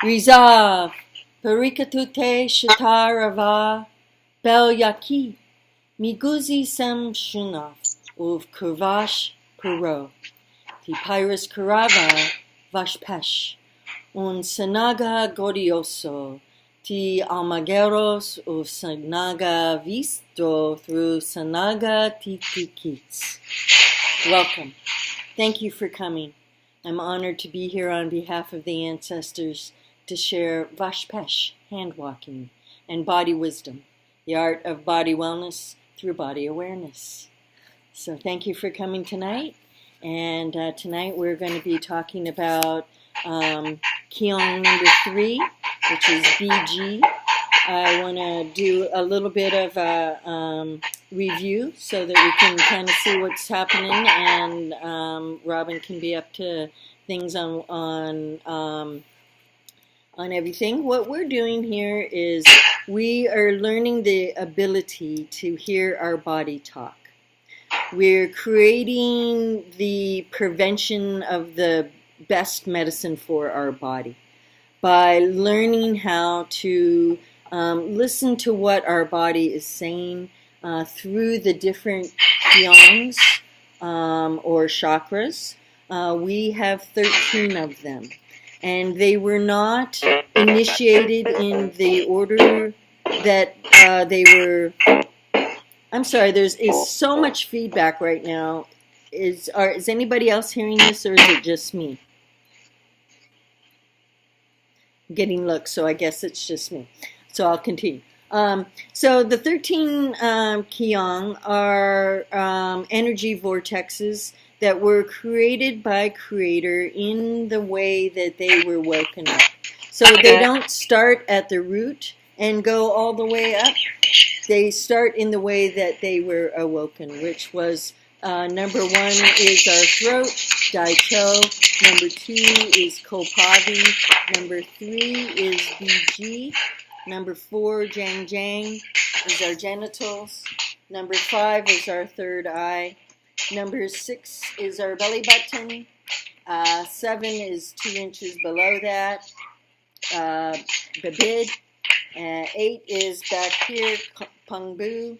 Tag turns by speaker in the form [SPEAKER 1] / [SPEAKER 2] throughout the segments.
[SPEAKER 1] Rizav, Parikatute Shatarava, Bel Yaki, Miguzi Sem Shunov, Uv Kurvash Puro, Tipyrus Kurava, Vashpesh, Un Sanaga Godioso, Ti Almageros Uv Sanaga Visto through Sanaga Titikits. Welcome. Thank you for coming. I'm honored to be here on behalf of the ancestors to share Vashpesh, hand walking, and body wisdom, the art of body wellness through body awareness. So thank you for coming tonight. And tonight we're going to be talking about Kyong number 3, which is bijii. I want to do a little bit of a review so that we can kind of see what's happening, and Robin can be up to things on everything. What we're doing here is we are learning the ability to hear our body talk. We're creating the prevention of the best medicine for our body by learning how to listen to what our body is saying through the different Kyongs or chakras. We have 13 of them, and they were not initiated in the order that they were. I'm sorry, there's so much feedback right now. Is anybody else hearing this, or is it just me? I'm getting looks, so I guess it's just me. So I'll continue. So the 13 Kyong are energy vortexes that were created by Creator in the way that they were woken up. So they don't start at the root and go all the way up. They start in the way that they were awoken, which was number 1 is our throat, Daicho. Number 2 is Kopavi. Number 3 is bijii. Number 4, Jang Jang, is our genitals. Number 5 is our third eye. Number 6 is our belly button. 7 is 2 inches below that, Babid. 8 is back here, Pungbu.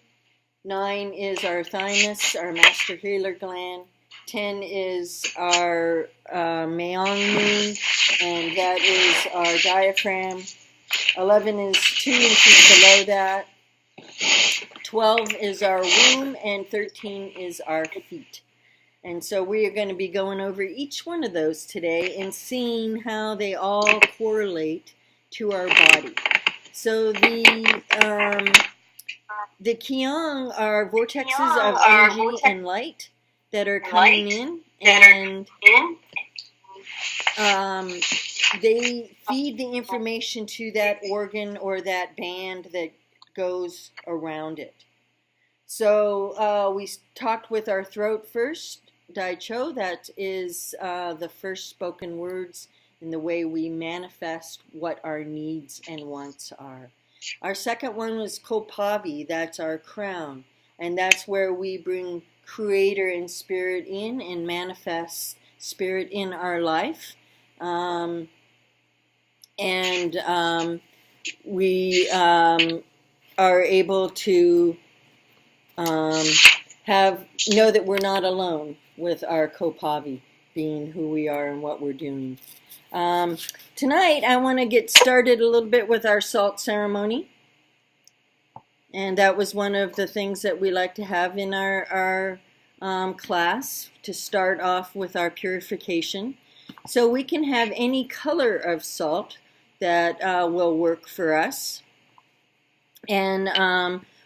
[SPEAKER 1] 9 is our thymus, our master healer gland. 10 is our Meong, and that is our diaphragm. 11 is 2 inches below that. 12 is our womb, and 13 is our feet. And so we are going to be going over each one of those today and seeing how they all correlate to our body. So the Kyong are vortexes of energy and light that are coming in, and they feed the information to that organ or that band that goes around it. So we talked with our throat first, Daicho. That is the first spoken words in the way we manifest what our needs and wants are. Our second one was Kopavi. That's our crown, and that's where we bring Creator and Spirit in and manifest Spirit in our life. We are able to know that we're not alone with our Kopavi being who we are and what we're doing. Tonight I want to get started a little bit with our salt ceremony, and that was one of the things that we like to have in our class to start off with our purification. So we can have any color of salt that will work for us. And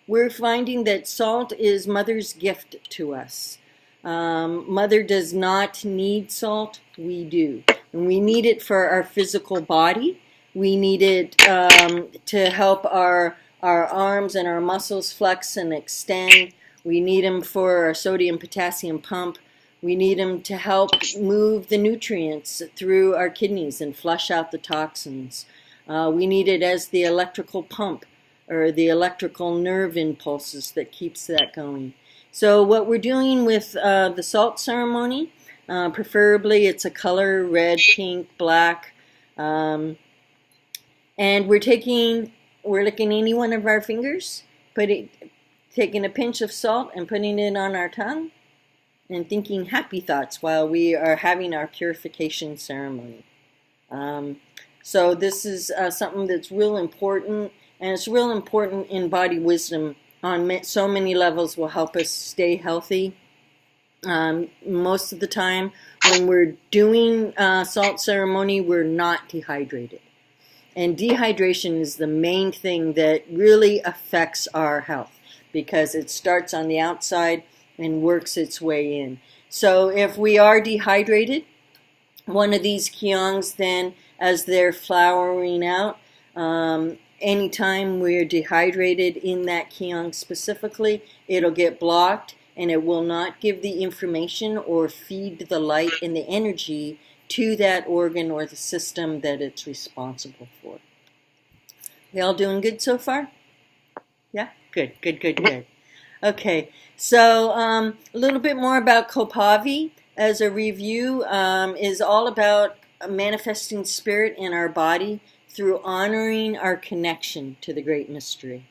[SPEAKER 1] we're finding that salt is Mother's gift to us. Mother does not need salt, we do. And we need it for our physical body. We need it to help our arms and our muscles flex and extend. We need them for our sodium-potassium pump. We need them to help move the nutrients through our kidneys and flush out the toxins. We need it as the electrical pump or the electrical nerve impulses that keeps that going. So what we're doing with the salt ceremony, preferably it's a color, red, pink, black, And we're licking any one of our fingers, taking a pinch of salt and putting it on our tongue, and thinking happy thoughts while we are having our purification ceremony. So this is something that's real important, and it's real important in body wisdom on so many levels. Will help us stay healthy. Most of the time when we're doing salt ceremony, we're not dehydrated. And dehydration is the main thing that really affects our health, because it starts on the outside and works its way in. So if we are dehydrated, one of these Kyongs then, as they're flowering out, anytime we're dehydrated in that Kyong specifically, it'll get blocked and it will not give the information or feed the light and the energy to that organ or the system that it's responsible for. They all doing good so far? Yeah? Good. Okay, so a little bit more about Kopavi as a review is all about manifesting spirit in our body through honoring our connection to the Great Mystery.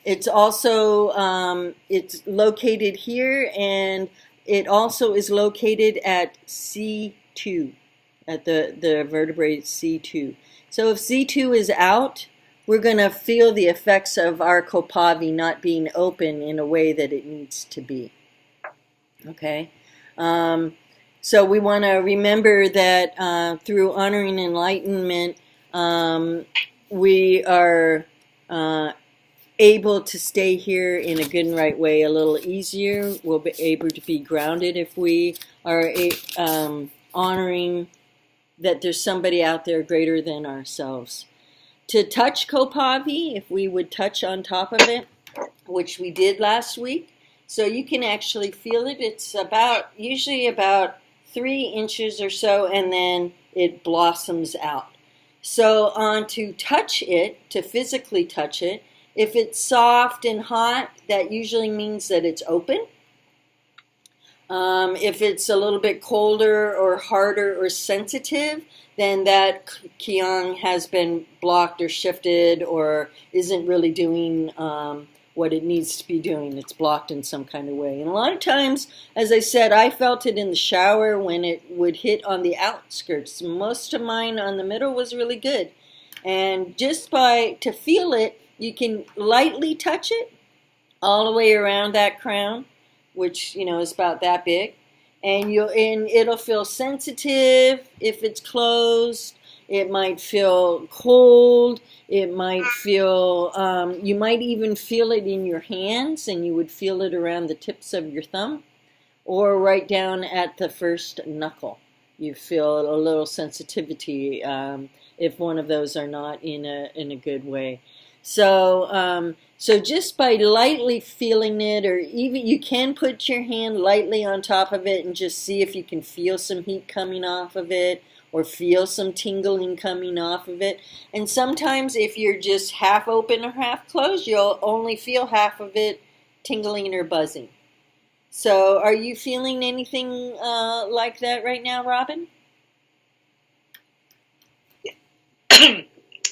[SPEAKER 1] It's also, it's located here, and it also is located at C2, at the vertebrae C2. So if C2 is out, we're going to feel the effects of our Kopavi not being open in a way that it needs to be. Okay? So we want to remember that through honoring enlightenment, we are able to stay here in a good and right way a little easier. We'll be able to be grounded if we are honoring that there's somebody out there greater than ourselves. To touch Kopavi, if we would touch on top of it, which we did last week, so you can actually feel it. It's usually about 3 inches or so, and then it blossoms out. So to touch it, to physically touch it, if it's soft and hot, that usually means that it's open. If it's a little bit colder or harder or sensitive, then that Kyong has been blocked or shifted or isn't really doing what it needs to be doing. It's blocked in some kind of way. And a lot of times, as I said, I felt it in the shower when it would hit on the outskirts. Most of mine on the middle was really good. And just to feel it, you can lightly touch it all the way around that crown, which is about that big, and it'll feel sensitive if it's closed. It might feel cold. It might feel. You might even feel it in your hands, and you would feel it around the tips of your thumb, or right down at the first knuckle. You feel a little sensitivity if one of those are not in a good way. So just by lightly feeling it, or even you can put your hand lightly on top of it and just see if you can feel some heat coming off of it or feel some tingling coming off of it. And sometimes if you're just half open or half closed, you'll only feel half of it tingling or buzzing. So are you feeling anything like that right now, Robin?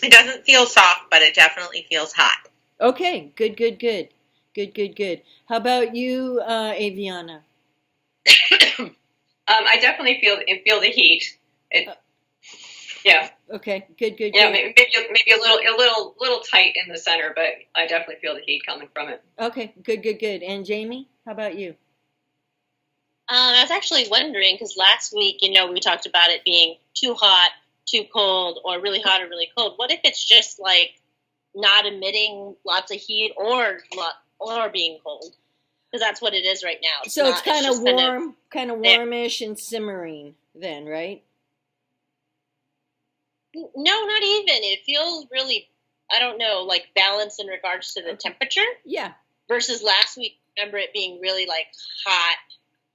[SPEAKER 2] It doesn't feel soft, but it definitely feels hot.
[SPEAKER 1] Okay, good. How about you, Aviana?
[SPEAKER 3] I definitely feel the heat. Yeah.
[SPEAKER 1] Okay, good.
[SPEAKER 3] Yeah, maybe a little tight in the center, but I definitely feel the heat coming from it.
[SPEAKER 1] Okay, good. And Jamie, how about you?
[SPEAKER 4] I was actually wondering, because last week, we talked about it being too hot, too cold, or really hot or really cold. What if it's just like not emitting lots of heat or being cold? Because that's what it is right now.
[SPEAKER 1] So it's kind of warm, kind of warmish and simmering then, right?
[SPEAKER 4] No, not even. It feels really, I don't know, like balanced in regards to the temperature.
[SPEAKER 1] Yeah.
[SPEAKER 4] Versus last week, remember it being really like hot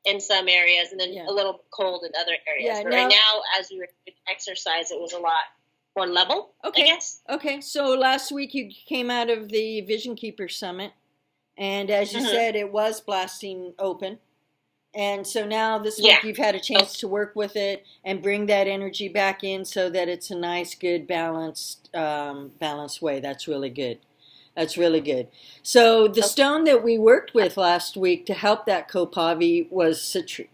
[SPEAKER 4] in some areas and then a little cold in other areas. But right now, as we were doing exercise, it was a lot more level, I guess.
[SPEAKER 1] Okay, so last week you came out of the Vision Keeper Summit, and as you said, it was blasting open. And so now this week you've had a chance to work with it and bring that energy back in so that it's a nice, good, balanced way. That's really good. That's really good. So the stone that we worked with last week to help that Kopavi was citrine.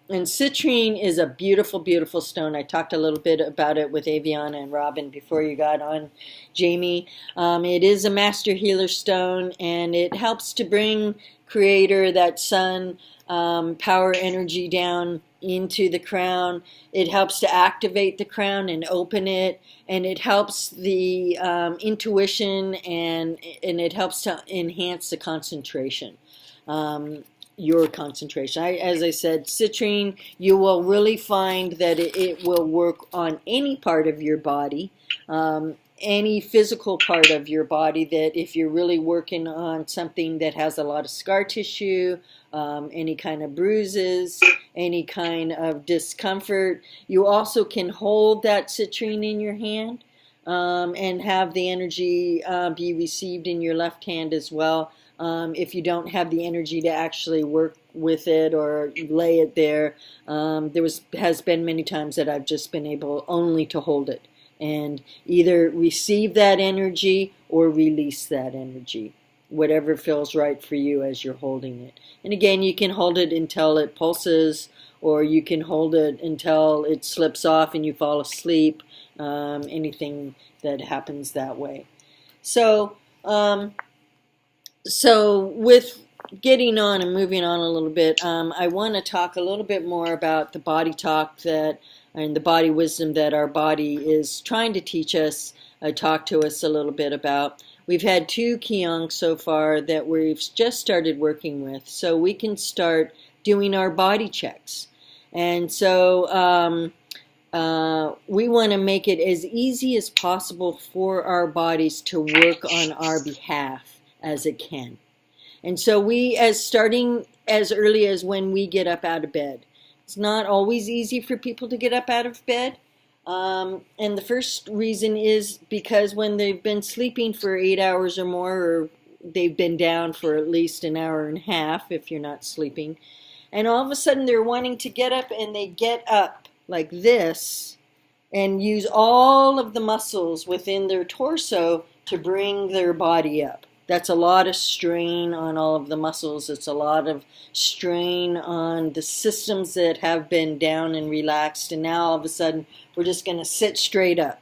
[SPEAKER 1] And citrine is a beautiful, beautiful stone. I talked a little bit about it with Aviana and Robin before you got on, Jamie. It is a master healer stone, and it helps to bring Creator, that sun, power energy down into the crown. It helps to activate the crown and open it, and it helps the intuition, and it helps to enhance the concentration. Your concentration. As I said, citrine, you will really find that it will work on any part of your body, any physical part of your body, that if you're really working on something that has a lot of scar tissue, any kind of bruises, any kind of discomfort, you also can hold that citrine in your hand and have the energy be received in your left hand as well. If you don't have the energy to actually work with it or lay it there, has been many times that I've just been able only to hold it and either receive that energy or release that energy, whatever feels right for you as you're holding it. And again, you can hold it until it pulses, or you can hold it until it slips off and you fall asleep, anything that happens that way. So with getting on and moving on a little bit, I want to talk a little bit more about the body talk and the body wisdom that our body is trying to teach us, talk to us a little bit about. We've had 2 Kyong so far that we've just started working with, so we can start doing our body checks. And so we want to make it as easy as possible for our bodies to work on our behalf as it can. And so starting as early as when we get up out of bed. It's not always easy for people to get up out of bed. And the first reason is because when they've been sleeping for 8 hours or more, or they've been down for at least an hour and a half if you're not sleeping, and all of a sudden they're wanting to get up, and they get up like this and use all of the muscles within their torso to bring their body up. That's a lot of strain on all of the muscles. It's a lot of strain on the systems that have been down and relaxed. And now all of a sudden, we're just going to sit straight up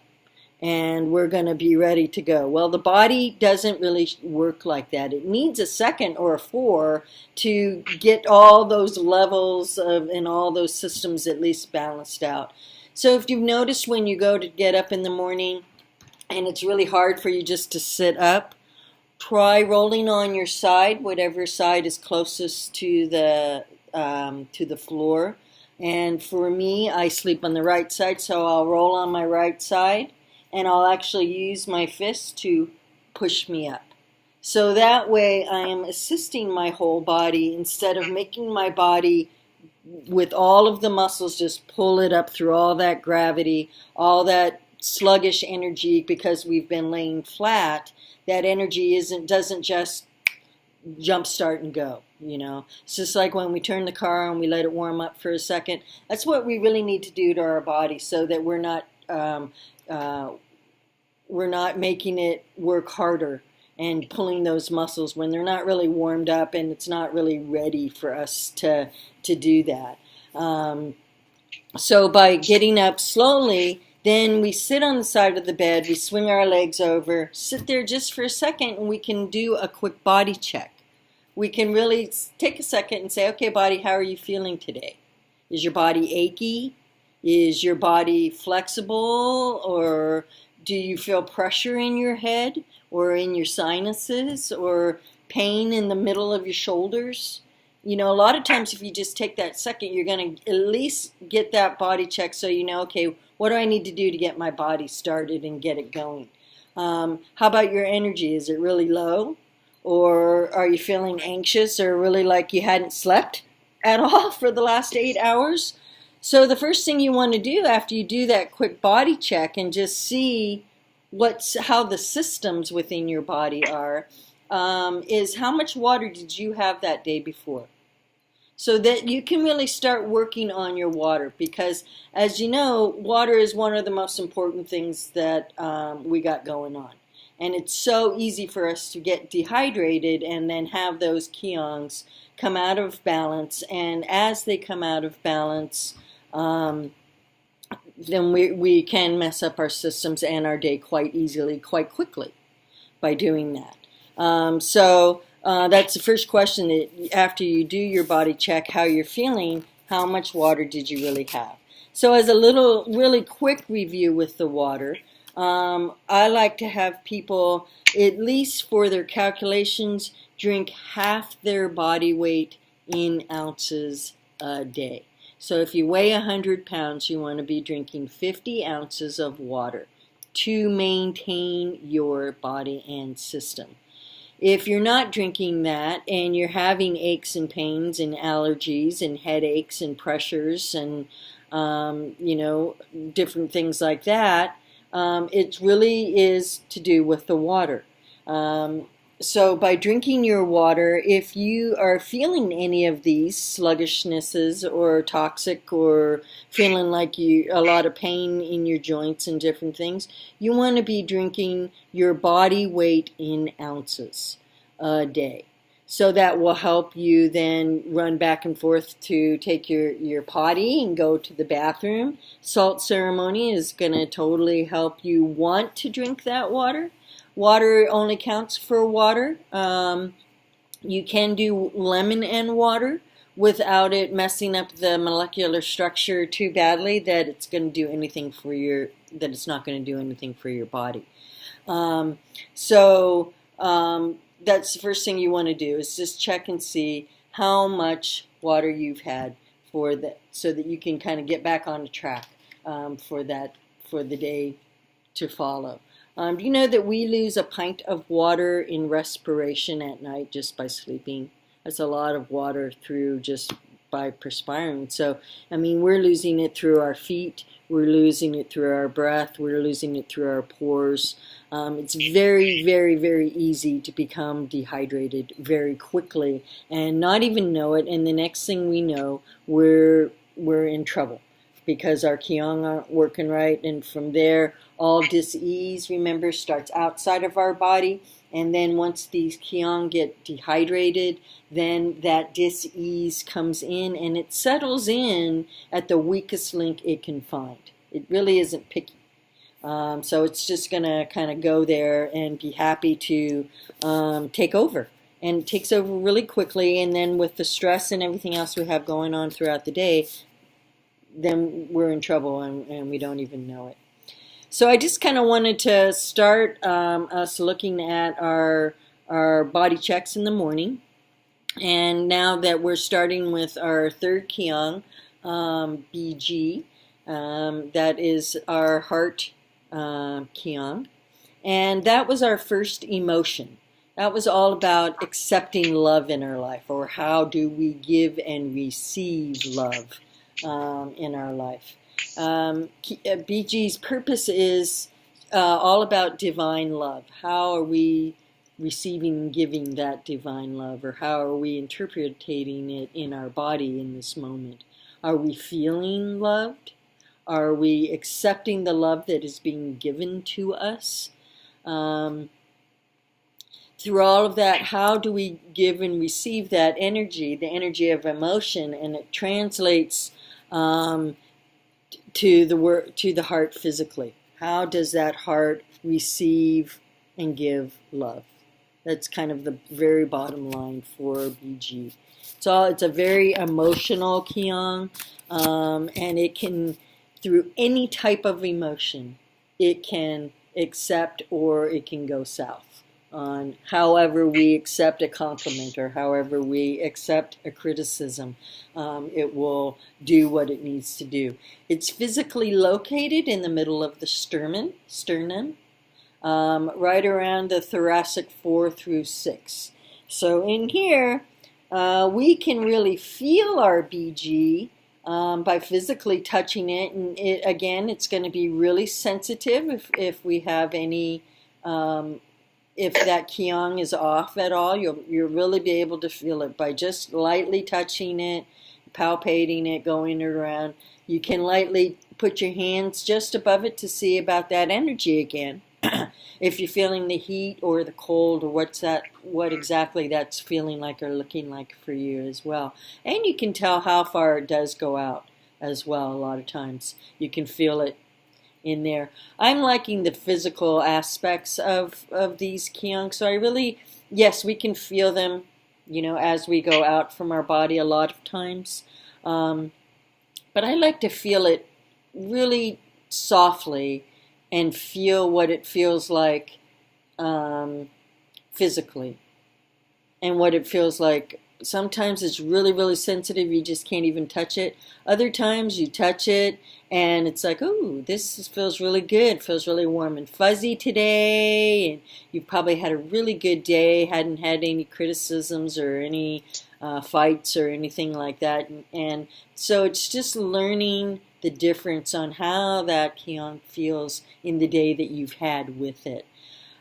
[SPEAKER 1] and we're going to be ready to go. Well, the body doesn't really work like that. It needs a second or 4 to get all those levels and all those systems at least balanced out. So if you've noticed when you go to get up in the morning and it's really hard for you just to sit up, try rolling on your side, whatever side is closest to the floor. And for me, I sleep on the right side, so I'll roll on my right side, and I'll actually use my fist to push me up. So that way I am assisting my whole body instead of making my body with all of the muscles just pull it up through all that gravity, all that sluggish energy because we've been laying flat. That energy doesn't just jump start and go, It's just like when we turn the car on, we let it warm up for a second. That's what we really need to do to our body so that we're not making it work harder and pulling those muscles when they're not really warmed up and it's not really ready for us to do that. So by getting up slowly, then we sit on the side of the bed, we swing our legs over, sit there just for a second, and we can do a quick body check. We can really take a second and say, okay, body, how are you feeling today? Is your body achy? Is your body flexible? Or do you feel pressure in your head or in your sinuses or pain in the middle of your shoulders? A lot of times if you just take that second, you're going to at least get that body check so you know, okay, what do I need to do to get my body started and get it going? How about your energy? Is it really low? Or are you feeling anxious or really like you hadn't slept at all for the last 8 hours? So the first thing you want to do after you do that quick body check and just see how the systems within your body are, is how much water did you have that day before? so that you can really start working on your water, because as you know, water is one of the most important things that we got going on. And it's so easy for us to get dehydrated and then have those Kyongs come out of balance. And as they come out of balance, then we can mess up our systems and our day quite easily, quite quickly by doing that. So that's the first question, that after you do your body check, how you're feeling, how much water did you really have? So as a really quick review with the water, I like to have people, at least for their calculations, drink half their body weight in ounces a day. So if you weigh 100 pounds, you want to be drinking 50 ounces of water to maintain your body and system. If you're not drinking that and you're having aches and pains and allergies and headaches and pressures and different things like that, it really is to do with the water. So by drinking your water, if you are feeling any of these slugishnesses or toxic or feeling like a lot of pain in your joints and different things, you want to be drinking your body weight in ounces a day. So that will help you then run back and forth to take your potty and go to the bathroom. Salt ceremony is going to totally help you want to drink that water. Water only counts for water. You can do lemon and water without it messing up the molecular structure too badly that it's going to do anything for that it's not going to do anything for your body. That's the first thing you want to do, is just check and see how much water you've had so that you can kind of get back on the track for the day to follow. Do you know that we lose a pint of water in respiration at night just by sleeping? That's a lot of water through just by perspiring. So, I mean, we're losing it through our feet, we're losing it through our breath, we're losing it through our pores. It's very, very, very easy to become dehydrated very quickly and not even know it. And the next thing we know, we're in trouble because our Kyong aren't working right. And from there, all dis-ease, remember, starts outside of our body. And then once these Kyong get dehydrated, then that dis-ease comes in and it settles in at the weakest link it can find. It really isn't picky. So it's just going to kind of go there and be happy to take over. And it takes over really quickly, and then with the stress and everything else we have going on throughout the day, then we're in trouble and we don't even know it. So I just kind of wanted to start us looking at our body checks in the morning. And now that we're starting with our third Kyong, bijii, that is our heart Kyong. And that was our first emotion. That was all about accepting love in our life, or how do we give and receive love in our life. Bijii's purpose is all about divine love. How are we receiving and giving that divine love, or how are we interpreting it in our body in this moment? Are we feeling loved? Are we accepting the love that is being given to us? Through all of that, how do we give and receive that energy, the energy of emotion, and it translates to the heart physically? How does that heart receive and give love? That's kind of the very bottom line for bijii. It's a very emotional Kyong, and it can, through any type of emotion, it can accept or it can go south. On however we accept a compliment or however we accept a criticism, it will do what it needs to do. It's physically located in the middle of the sternum, right around the thoracic 4 through 6. So in here, we can really feel our bijii by physically touching it. And again, it's going to be really sensitive if we have any if that Kyong is off at all, you'll really be able to feel it by just lightly touching it, palpating it, going around. You can lightly put your hands just above it to see about that energy again. If you're feeling the heat or the cold, or what exactly that's feeling like or looking like for you as well. And you can tell how far it does go out as well. A lot of times you can feel it in there. I'm liking the physical aspects of these Kyong. So I really, yes, we can feel them, as we go out from our body a lot of times. But I like to feel it really softly and feel what it feels like physically, and what it feels like. Sometimes it's really, really sensitive. You just can't even touch it. Other times you touch it and it's like, ooh, this feels really good. Feels really warm and fuzzy today. And you've probably had a really good day. Hadn't had any criticisms or any fights or anything like that. And so it's just learning the difference on how that Kyong feels in the day that you've had with it.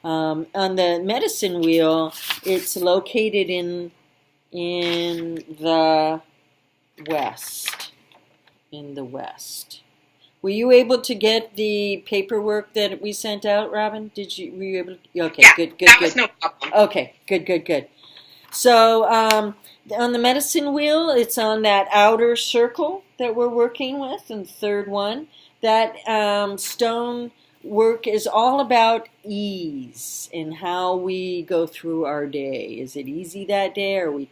[SPEAKER 1] On the medicine wheel, it's located in the west. In the west. Were you able to get the paperwork that we sent out, Robin? Were you able to? Okay,
[SPEAKER 2] Yeah,
[SPEAKER 1] good.
[SPEAKER 2] that was no problem.
[SPEAKER 1] Okay, good. So on the medicine wheel, it's on that outer circle that we're working with, and the third one. That stone work is all about ease and how we go through our day. Is it easy that day? Are we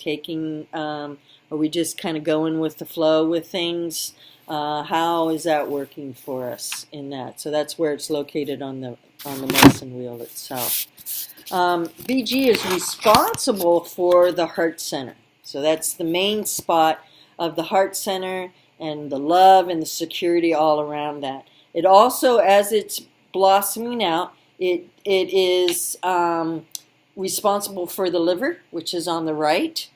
[SPEAKER 1] are we just kind of going with the flow with things? How is that working for us in that? So that's where it's located on the medicine wheel itself. Bijii is responsible for the heart center. So that's the main spot of the heart center and the love and the security all around that. It also, as it's blossoming out, it is responsible for the liver, which is on the right,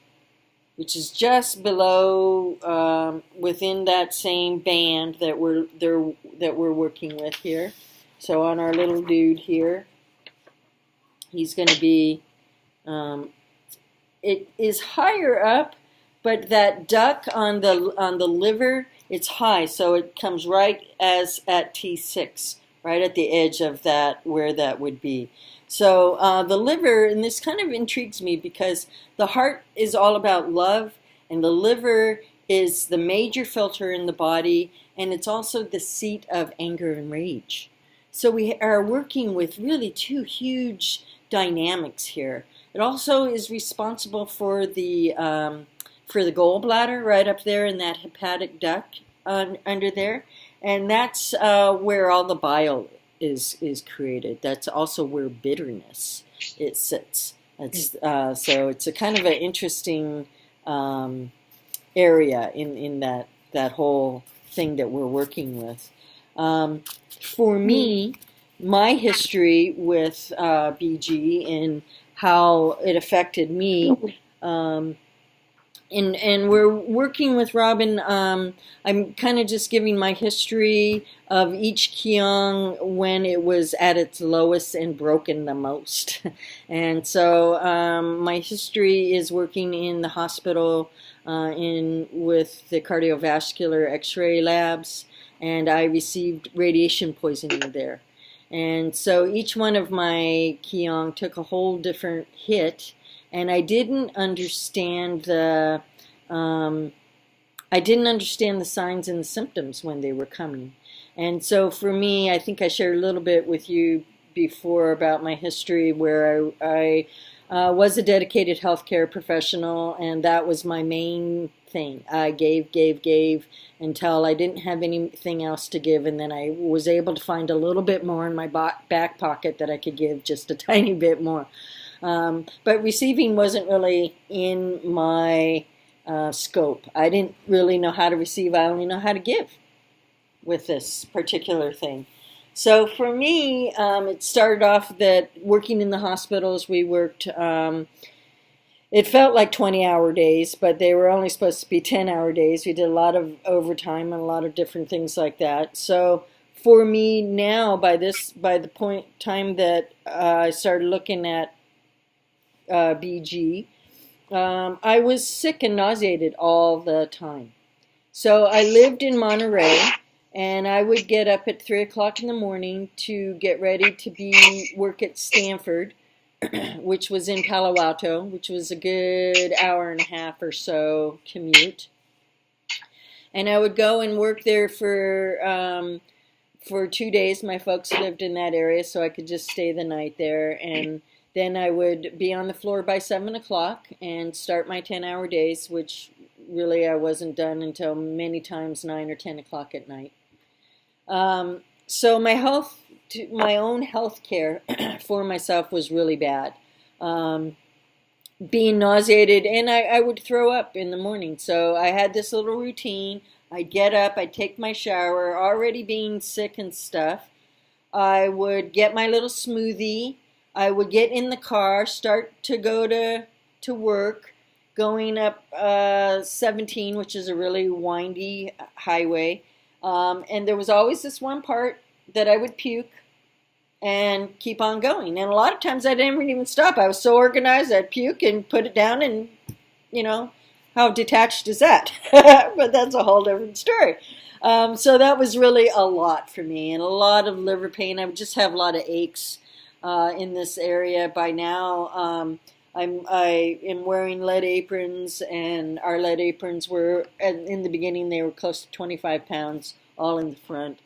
[SPEAKER 1] which is just below, within that same band that we're working with here. So on our little dude here, he's going to be, it is higher up, but that duct on the liver, it's high, so it comes right as at T6, right at the edge of that, where that would be. So the liver, and this kind of intrigues me because the heart is all about love, and the liver is the major filter in the body, and it's also the seat of anger and rage. So we are working with really two huge dynamics here. It also is responsible for the gallbladder right up there in that hepatic duct under there, and that's where all the bile is created. That's also where bitterness it sits. It's so it's a kind of an interesting area in that whole thing that we're working with. For me, my history with bijii and how it affected me, and we're working with Robin. I'm kind of just giving my history of each Kyong when it was at its lowest and broken the most. And so my history is working in the hospital with the cardiovascular X-ray labs, and I received radiation poisoning there. And so each one of my Kyong took a whole different hit, and I didn't understand the signs and the symptoms when they were coming. And so for me, I think I shared a little bit with you before about my history where I was a dedicated healthcare professional, and that was my main thing. I gave until I didn't have anything else to give, and then I was able to find a little bit more in my back pocket that I could give just a tiny bit more. But receiving wasn't really in my scope. I didn't really know how to receive. I only know how to give with this particular thing. So for me, it started off that working in the hospitals, we worked, it felt like 20-hour days, but they were only supposed to be 10-hour days. We did a lot of overtime and a lot of different things like that. So for me now, by the time that I started looking at bijii, I was sick and nauseated all the time. So I lived in Monterey, and I would get up at 3 o'clock in the morning to get ready to work at Stanford, which was in Palo Alto, which was a good hour and a half or so commute. And I would go and work there for 2 days. My folks lived in that area, so I could just stay the night there. And then I would be on the floor by 7 o'clock and start my 10-hour days, which really I wasn't done until many times 9 or 10 o'clock at night. So my own health care for myself was really bad. Being nauseated, and I would throw up in the morning. So I had this little routine. I'd get up, I'd take my shower, already being sick and stuff. I would get my little smoothie. I would get in the car, start to go to work, going up 17, which is a really windy highway. And there was always this one part that I would puke and keep on going. And a lot of times I didn't even stop. I was so organized, I'd puke and put it down, and, you know, how detached is that? But that's a whole different story. So that was really a lot for me, and a lot of liver pain. I would just have a lot of aches in this area. By now, I am wearing lead aprons, and our lead aprons were, in the beginning, they were close to 25 pounds, all in the front.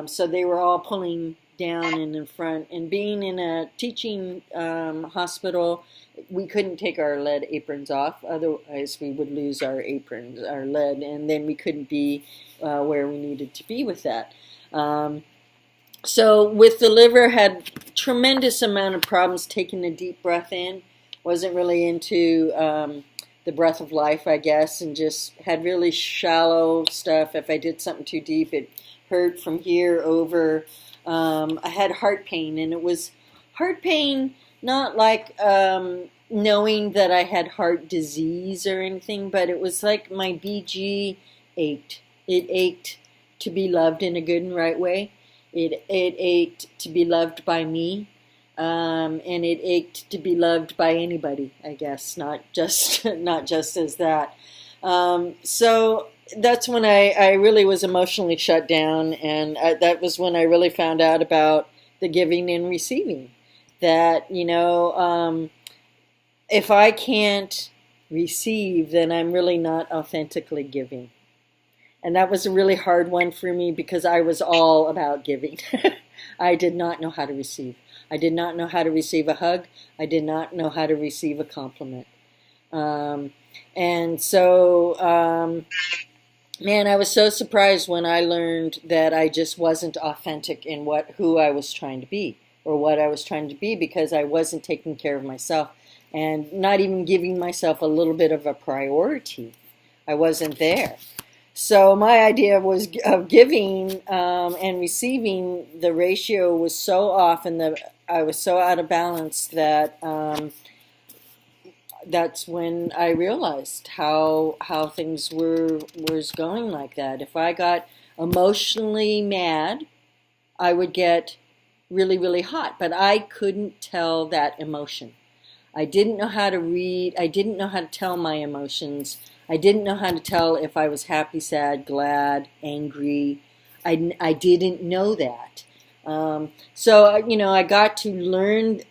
[SPEAKER 1] So they were all pulling down and in front. And being in a teaching hospital, we couldn't take our lead aprons off, otherwise we would lose our aprons, our lead, and then we couldn't be where we needed to be with that. So with the liver, had tremendous amount of problems taking a deep breath in. Wasn't really into the breath of life, I guess, and just had really shallow stuff. If I did something too deep, it hurt from here over. I had heart pain, and it was heart pain not like knowing that I had heart disease or anything, but it was like my bijii ached. It ached to be loved in a good and right way. It ached to be loved by me. And it ached to be loved by anybody, I guess, not just as that. So that's when I really was emotionally shut down, and that was when I really found out about the giving and receiving. That, you know, if I can't receive, then I'm really not authentically giving. And that was a really hard one for me because I was all about giving. I did not know how to receive. I did not know how to receive a hug. I did not know how to receive a compliment. And so, man, I was so surprised when I learned that I just wasn't authentic in who I was trying to be, or what I was trying to be, because I wasn't taking care of myself and not even giving myself a little bit of a priority. I wasn't there. So my idea was of giving and receiving, the ratio was so off, and I was so out of balance that that's when I realized how things was going like that. If I got emotionally mad, I would get really, really hot, but I couldn't tell that emotion. I didn't know how to read. I didn't know how to tell my emotions. I didn't know how to tell if I was happy, sad, glad, angry. I didn't know that. So, you know, I got to learn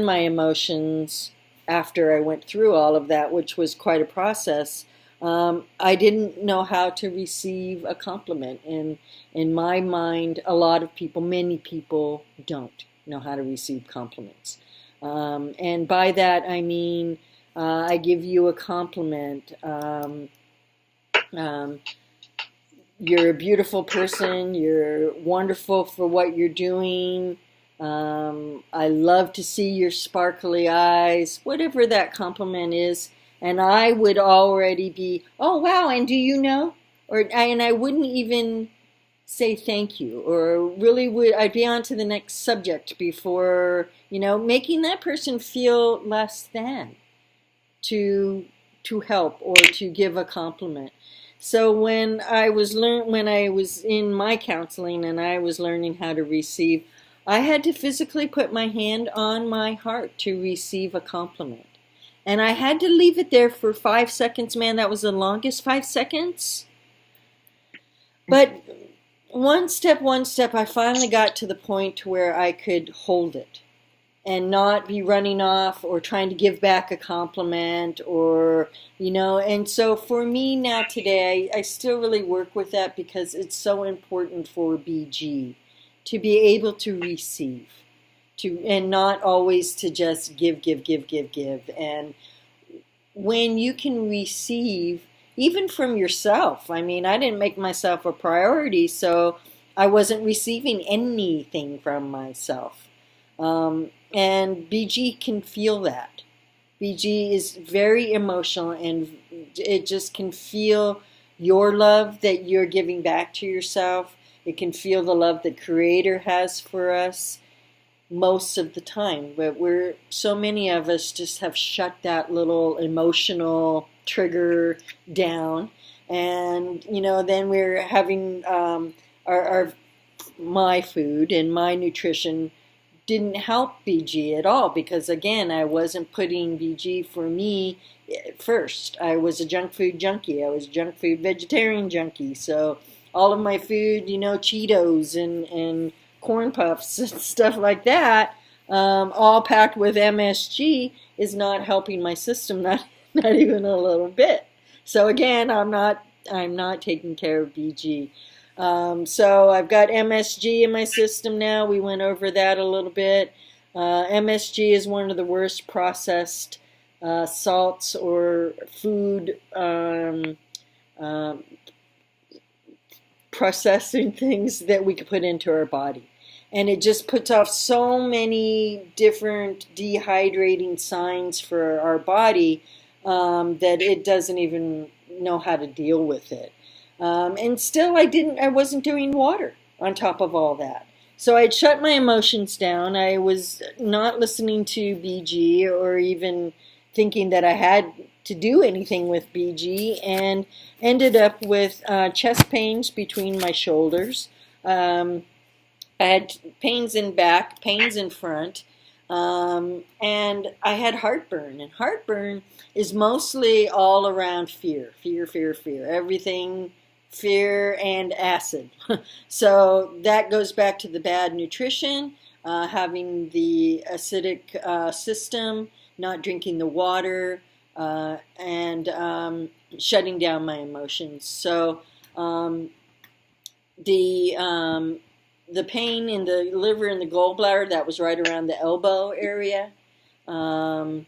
[SPEAKER 1] my emotions after I went through all of that, which was quite a process. I didn't know how to receive a compliment. And in my mind, a lot of people, many people, don't know how to receive compliments. And by that, I mean, I give you a compliment. You're a beautiful person. You're wonderful for what you're doing. I love to see your sparkly eyes, whatever that compliment is. And I would already be, oh, wow, and do you know? And I wouldn't even say thank you, or really I'd be on to the next subject before, you know, making that person feel less than to help or to give a compliment. So when I was in my counseling and I was learning how to receive, I had to physically put my hand on my heart to receive a compliment. And I had to leave it there for 5 seconds. Man, that was the longest 5 seconds. But one step, I finally got to the point where I could hold it and not be running off or trying to give back a compliment or, and so for me now today, I still really work with that because it's so important for bijii to be able to receive, and not always to just give. And when you can receive, even from yourself, I mean, I didn't make myself a priority, so I wasn't receiving anything from myself. And bijii can feel that. Bijii is very emotional, and it just can feel your love that you're giving back to yourself. It can feel the love that Creator has for us most of the time. But so many of us just have shut that little emotional trigger down. And, then we're having my food and my nutrition didn't help bijii at all because, again, I wasn't putting bijii for me first. I was a junk food junkie. I was a junk food vegetarian junkie. So all of my food, Cheetos and corn puffs and stuff like that, all packed with MSG, is not helping my system, not even a little bit. So again, I'm not taking care of bijii. So I've got MSG in my system now. We went over that a little bit. MSG is one of the worst processed salts or food processing things that we could put into our body. And it just puts off so many different dehydrating signs for our body that it doesn't even know how to deal with it. And still I wasn't doing water on top of all that. So I'd shut my emotions down. I was not listening to bijii or even thinking that I had to do anything with bijii, and ended up with chest pains between my shoulders. I had pains in back, pains in front, and I had heartburn. And heartburn is mostly all around fear. Everything, fear and acid. So that goes back to the bad nutrition, having the acidic system, not drinking the water, and shutting down my emotions. So the pain in the liver and the gallbladder, that was right around the elbow area. I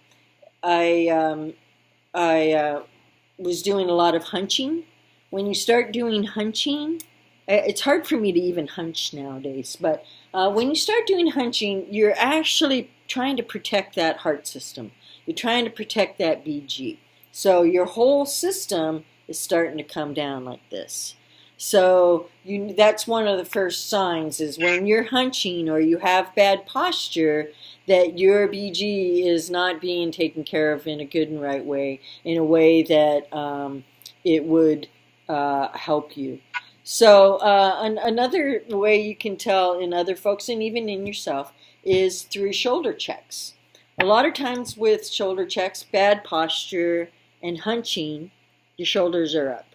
[SPEAKER 1] was doing a lot of hunching. When you start doing hunching, it's hard for me to even hunch nowadays, but when you start doing hunching, you're actually trying to protect that heart system. You're trying to protect that bijii. So your whole system is starting to come down like this. So that's one of the first signs, is when you're hunching or you have bad posture, that your bijii is not being taken care of in a good and right way, in a way that it would help you. So another way you can tell in other folks and even in yourself is through shoulder checks. A lot of times with shoulder checks, bad posture and hunching, your shoulders are up.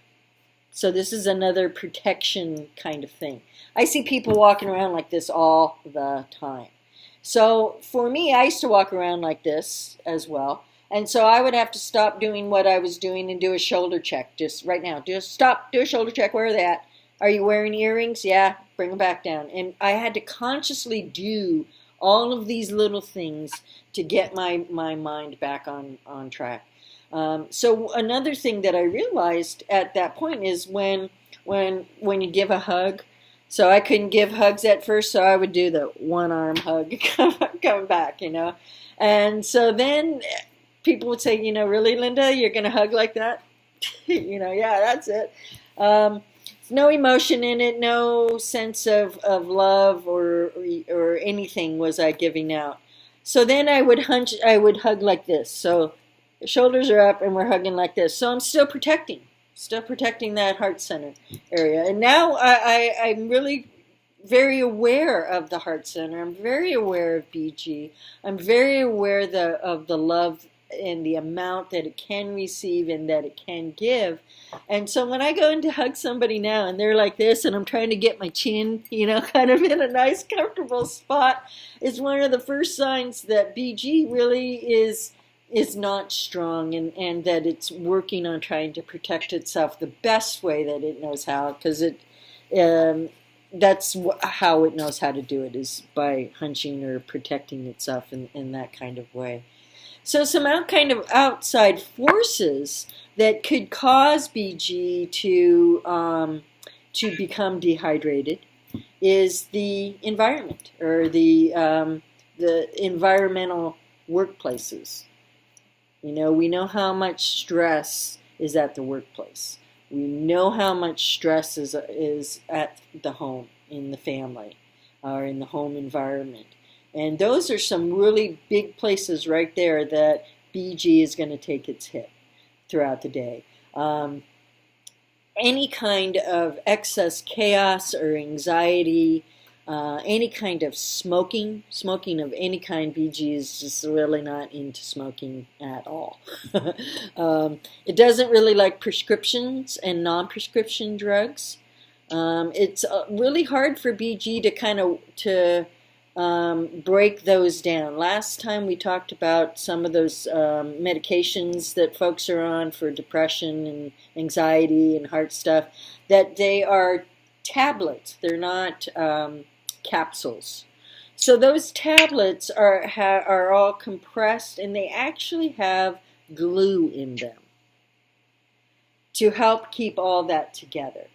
[SPEAKER 1] So this is another protection kind of thing. I see people walking around like this all the time. So for me, I used to walk around like this as well. And so I would have to stop doing what I was doing and do a shoulder check. Just right now, just stop, do a shoulder check. Where are they at? Are you wearing earrings? Yeah, bring them back down. And I had to consciously do all of these little things to get my mind back on track. So another thing that I realized at that point is when you give a hug. So I couldn't give hugs at first, so I would do the one arm hug, come back, And so then people would say, really, Lynda, you're going to hug like that? Yeah, that's it. No emotion in it, no sense of love or anything was I giving out. So then I would hug like this. So the shoulders are up and we're hugging like this. So I'm still protecting that heart center area. And now I'm really very aware of the heart center. I'm very aware of bijii. I'm very aware of the love and the amount that it can receive and that it can give. And so when I go in to hug somebody now and they're like this and I'm trying to get my chin, kind of in a nice comfortable spot, it's one of the first signs that bijii really is not strong, and that it's working on trying to protect itself the best way that it knows how, because that's how it knows how to do it, is by hunching or protecting itself in that kind of way. So some kind of outside forces that could cause bijii to become dehydrated is the environment, or the environmental workplaces. We know how much stress is at the workplace. We know how much stress is at the home, in the family, or in the home environment. And those are some really big places right there that bijii is going to take its hit throughout the day. Any kind of excess chaos or anxiety, any kind of smoking of any kind, bijii is just really not into smoking at all. It doesn't really like prescriptions and non-prescription drugs. It's really hard for bijii to break those down. Last time we talked about some of those medications that folks are on for depression and anxiety and heart stuff, that they are tablets. They're not capsules. So those tablets are all compressed, and they actually have glue in them to help keep all that together.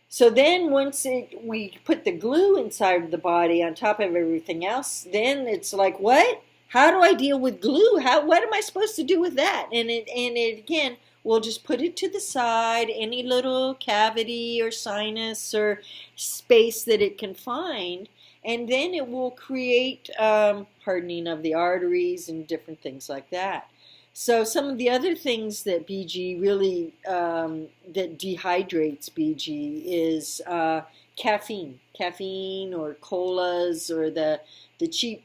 [SPEAKER 1] So then once we put the glue inside the body on top of everything else, then it's like, what? How do I deal with glue? What am I supposed to do with that? And again, we'll just put it to the side, any little cavity or sinus or space that it can find, and then it will create hardening of the arteries and different things like that. So some of the other things that bijii really, that dehydrates bijii is caffeine or colas, or the cheap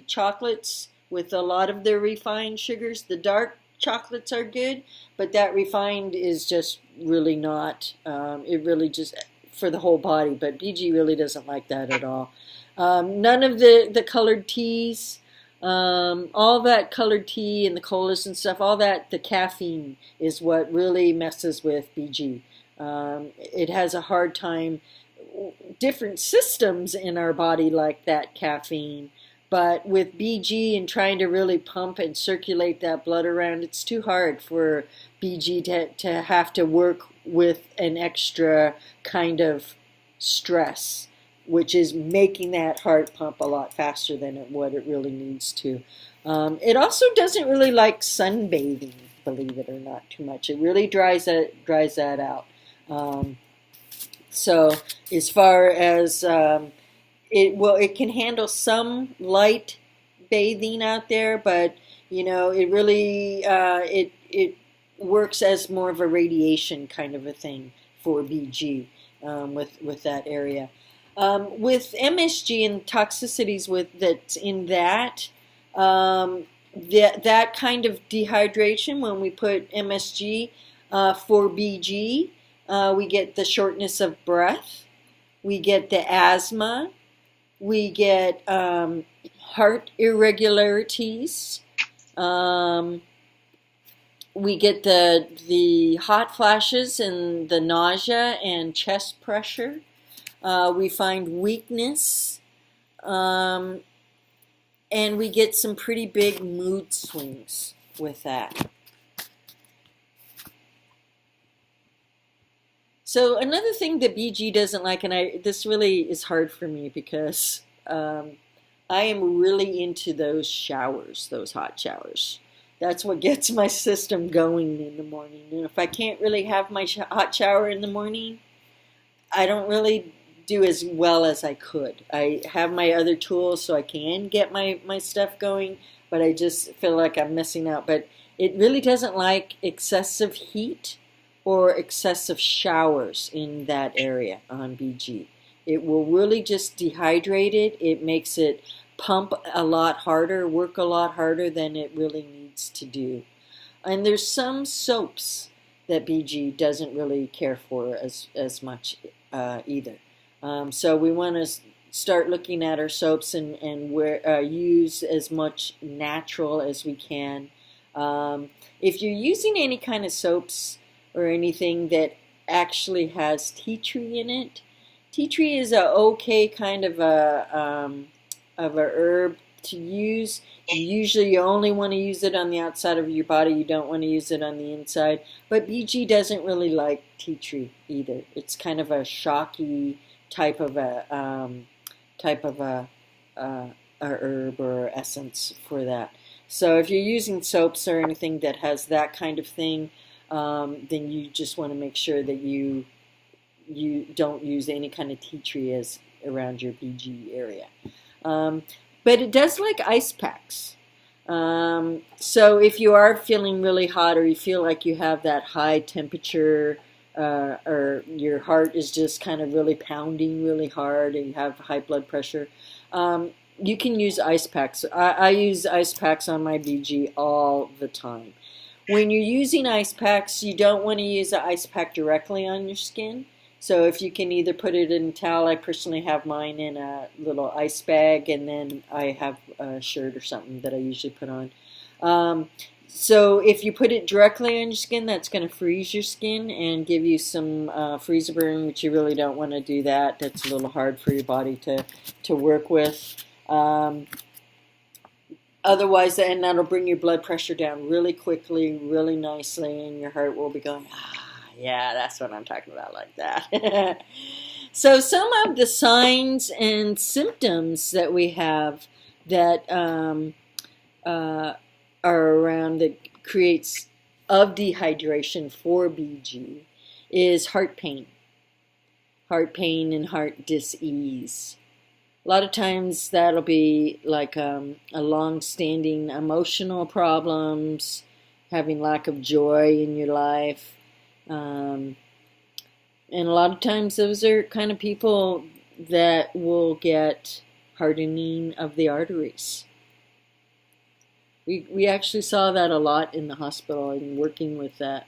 [SPEAKER 1] chocolates with a lot of their refined sugars. The dark chocolates are good, but that refined is just really not, it really just for the whole body, but bijii really doesn't like that at all. None of the colored teas. All that colored tea and the colas and stuff, all that, the caffeine is what really messes with bijii. It has a hard time, different systems in our body like that caffeine, but with bijii and trying to really pump and circulate that blood around, it's too hard for bijii to have to work with an extra kind of stress, which is making that heart pump a lot faster than what it really needs to. It also doesn't really like sunbathing, believe it or not, too much. It really dries that out. So as far as it can handle some light bathing out there, but it really it works as more of a radiation kind of a thing for bijii with that area. With MSG and toxicities that's in that kind of dehydration, when we put MSG for bijii, we get the shortness of breath, we get the asthma, we get heart irregularities, we get the hot flashes and the nausea and chest pressure. We find weakness, and we get some pretty big mood swings with that. So another thing that bijii doesn't like, and this really is hard for me because I am really into those showers, those hot showers. That's what gets my system going in the morning. And if I can't really have my hot shower in the morning, I don't really do as well as I could. I have my other tools so I can get my stuff going, but I just feel like I'm missing out. But it really doesn't like excessive heat or excessive showers in that area on bijii. It will really just dehydrate it. It makes it pump a lot harder, work a lot harder than it really needs to do. And there's some soaps that bijii doesn't really care for as much either. So we want to start looking at our soaps and use as much natural as we can. If you're using any kind of soaps or anything that actually has tea tree in it, tea tree is a okay kind of a herb to use. Usually you only want to use it on the outside of your body. You don't want to use it on the inside. But bijii doesn't really like tea tree either. It's kind of a shocky type of a herb or essence for that. So if you're using soaps or anything that has that kind of thing, then you just want to make sure that you don't use any kind of tea tree as around your bijii area. But it does like ice packs. So if you are feeling really hot or you feel like you have that high temperature or your heart is just kind of really pounding really hard and you have high blood pressure, you can use ice packs. I use ice packs on my bijii all the time. When you're using ice packs, you don't want to use the ice pack directly on your skin. So if you can either put it in a towel, I personally have mine in a little ice bag, and then I have a shirt or something that I usually put on. So if you put it directly on your skin, that's going to freeze your skin and give you some freezer burn, which you really don't want to do that. That's a little hard for your body to work with. Otherwise, and that'll bring your blood pressure down really quickly, really nicely, and your heart will be going, yeah, that's what I'm talking about, like that. So some of the signs and symptoms that we have that are around that creates of dehydration for bijii is heart pain and heart dis-ease. A lot of times that'll be like a long-standing emotional problems, having lack of joy in your life. And a lot of times those are kind of people that will get hardening of the arteries. We actually saw that a lot in the hospital and working with that.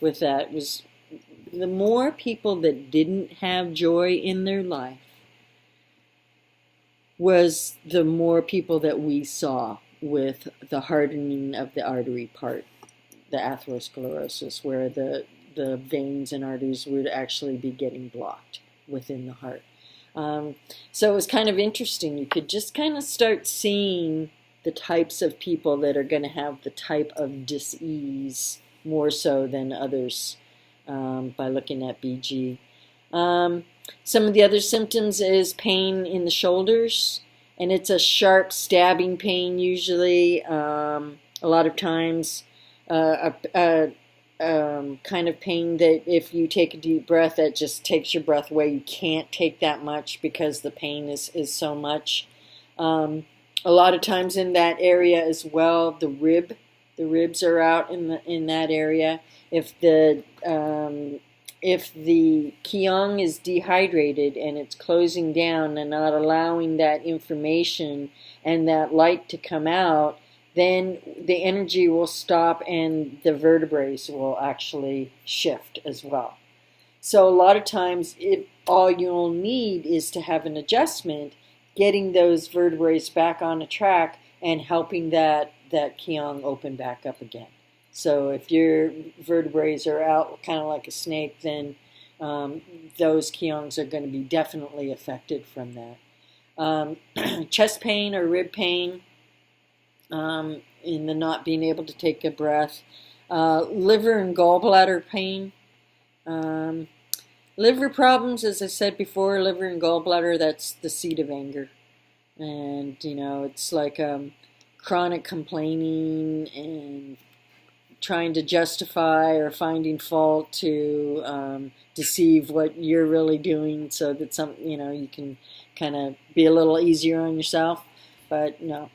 [SPEAKER 1] Was the more people that didn't have joy in their life was the more people that we saw with the hardening of the artery part, the atherosclerosis, where the veins and arteries would actually be getting blocked within the heart. So it was kind of interesting. You could just kind of start seeing the types of people that are going to have the type of dis-ease more so than others by looking at bijii. Some of the other symptoms is pain in the shoulders, and it's a sharp stabbing pain usually. A lot of times kind of pain that if you take a deep breath, that just takes your breath away. You can't take that much because the pain is so much. A lot of times in that area as well, the ribs are out in that area. If the Kyong is dehydrated and it's closing down and not allowing that information and that light to come out, then the energy will stop and the vertebrae will actually shift as well. So a lot of times, all you'll need is to have an adjustment, getting those vertebrae back on a track and helping that Kyong open back up again. So if your vertebrae are out kind of like a snake, then those Kyongs are going to be definitely affected from that. Chest pain or rib pain, in the not being able to take a breath. Liver and gallbladder pain. Liver problems, as I said before, liver and gallbladder, that's the seat of anger. And, it's like chronic complaining and trying to justify or finding fault to deceive what you're really doing so that you can kind of be a little easier on yourself. But no.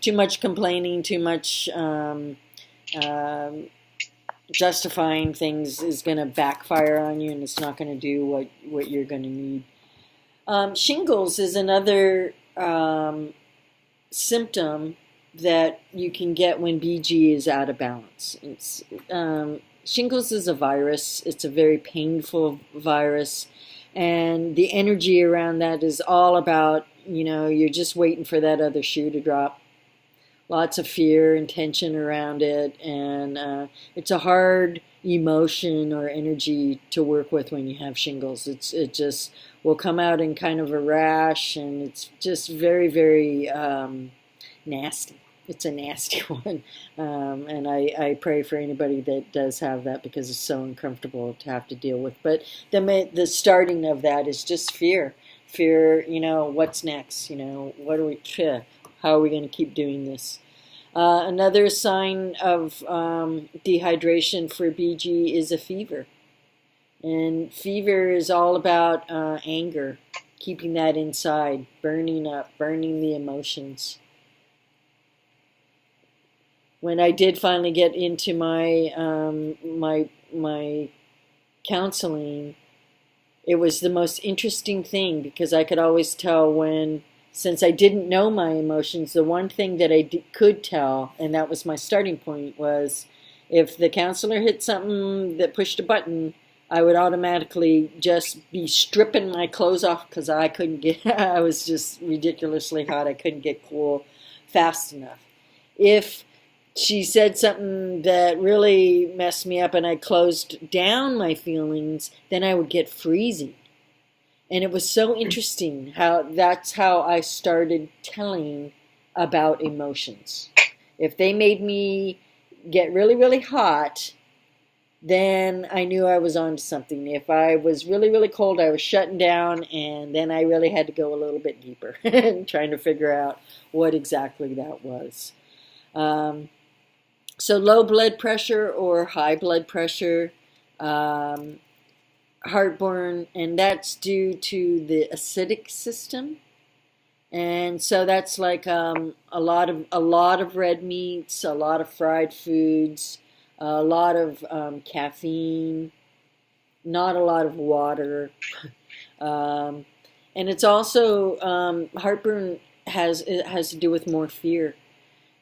[SPEAKER 1] Too much complaining, too much justifying things is going to backfire on you, and it's not going to do what you're going to need. Shingles is another symptom that you can get when bijii is out of balance. Shingles is a virus. It's a very painful virus, and the energy around that is all about, you're just waiting for that other shoe to drop. Lots of fear and tension around it, and it's a hard emotion or energy to work with when you have shingles. It just will come out in kind of a rash, and it's just very, very nasty. It's a nasty one, and I pray for anybody that does have that, because it's so uncomfortable to have to deal with. But the starting of that is just fear. Fear, what's next? What are we? How are we going to keep doing this? Another sign of dehydration for bijii is a fever. And fever is all about anger, keeping that inside, burning up, burning the emotions. When I did finally get into my my counseling, it was the most interesting thing, because I could always tell when, since I didn't know my emotions, the one thing that I could tell, and that was my starting point, was if the counselor hit something that pushed a button, I would automatically just be stripping my clothes off, because I couldn't get, I was just ridiculously hot. I couldn't get cool fast enough. If she said something that really messed me up and I closed down my feelings, then I would get freezing. And it was so interesting how that's how I started telling about emotions. If they made me get really, really hot, then I knew I was on to something. If I was really, really cold, I was shutting down, and then I really had to go a little bit deeper and trying to figure out what exactly that was. So low blood pressure or high blood pressure, heartburn, and that's due to the acidic system. And so that's like a lot of red meats, a lot of fried foods, a lot of caffeine, not a lot of water, and it's also heartburn has to do with more fear.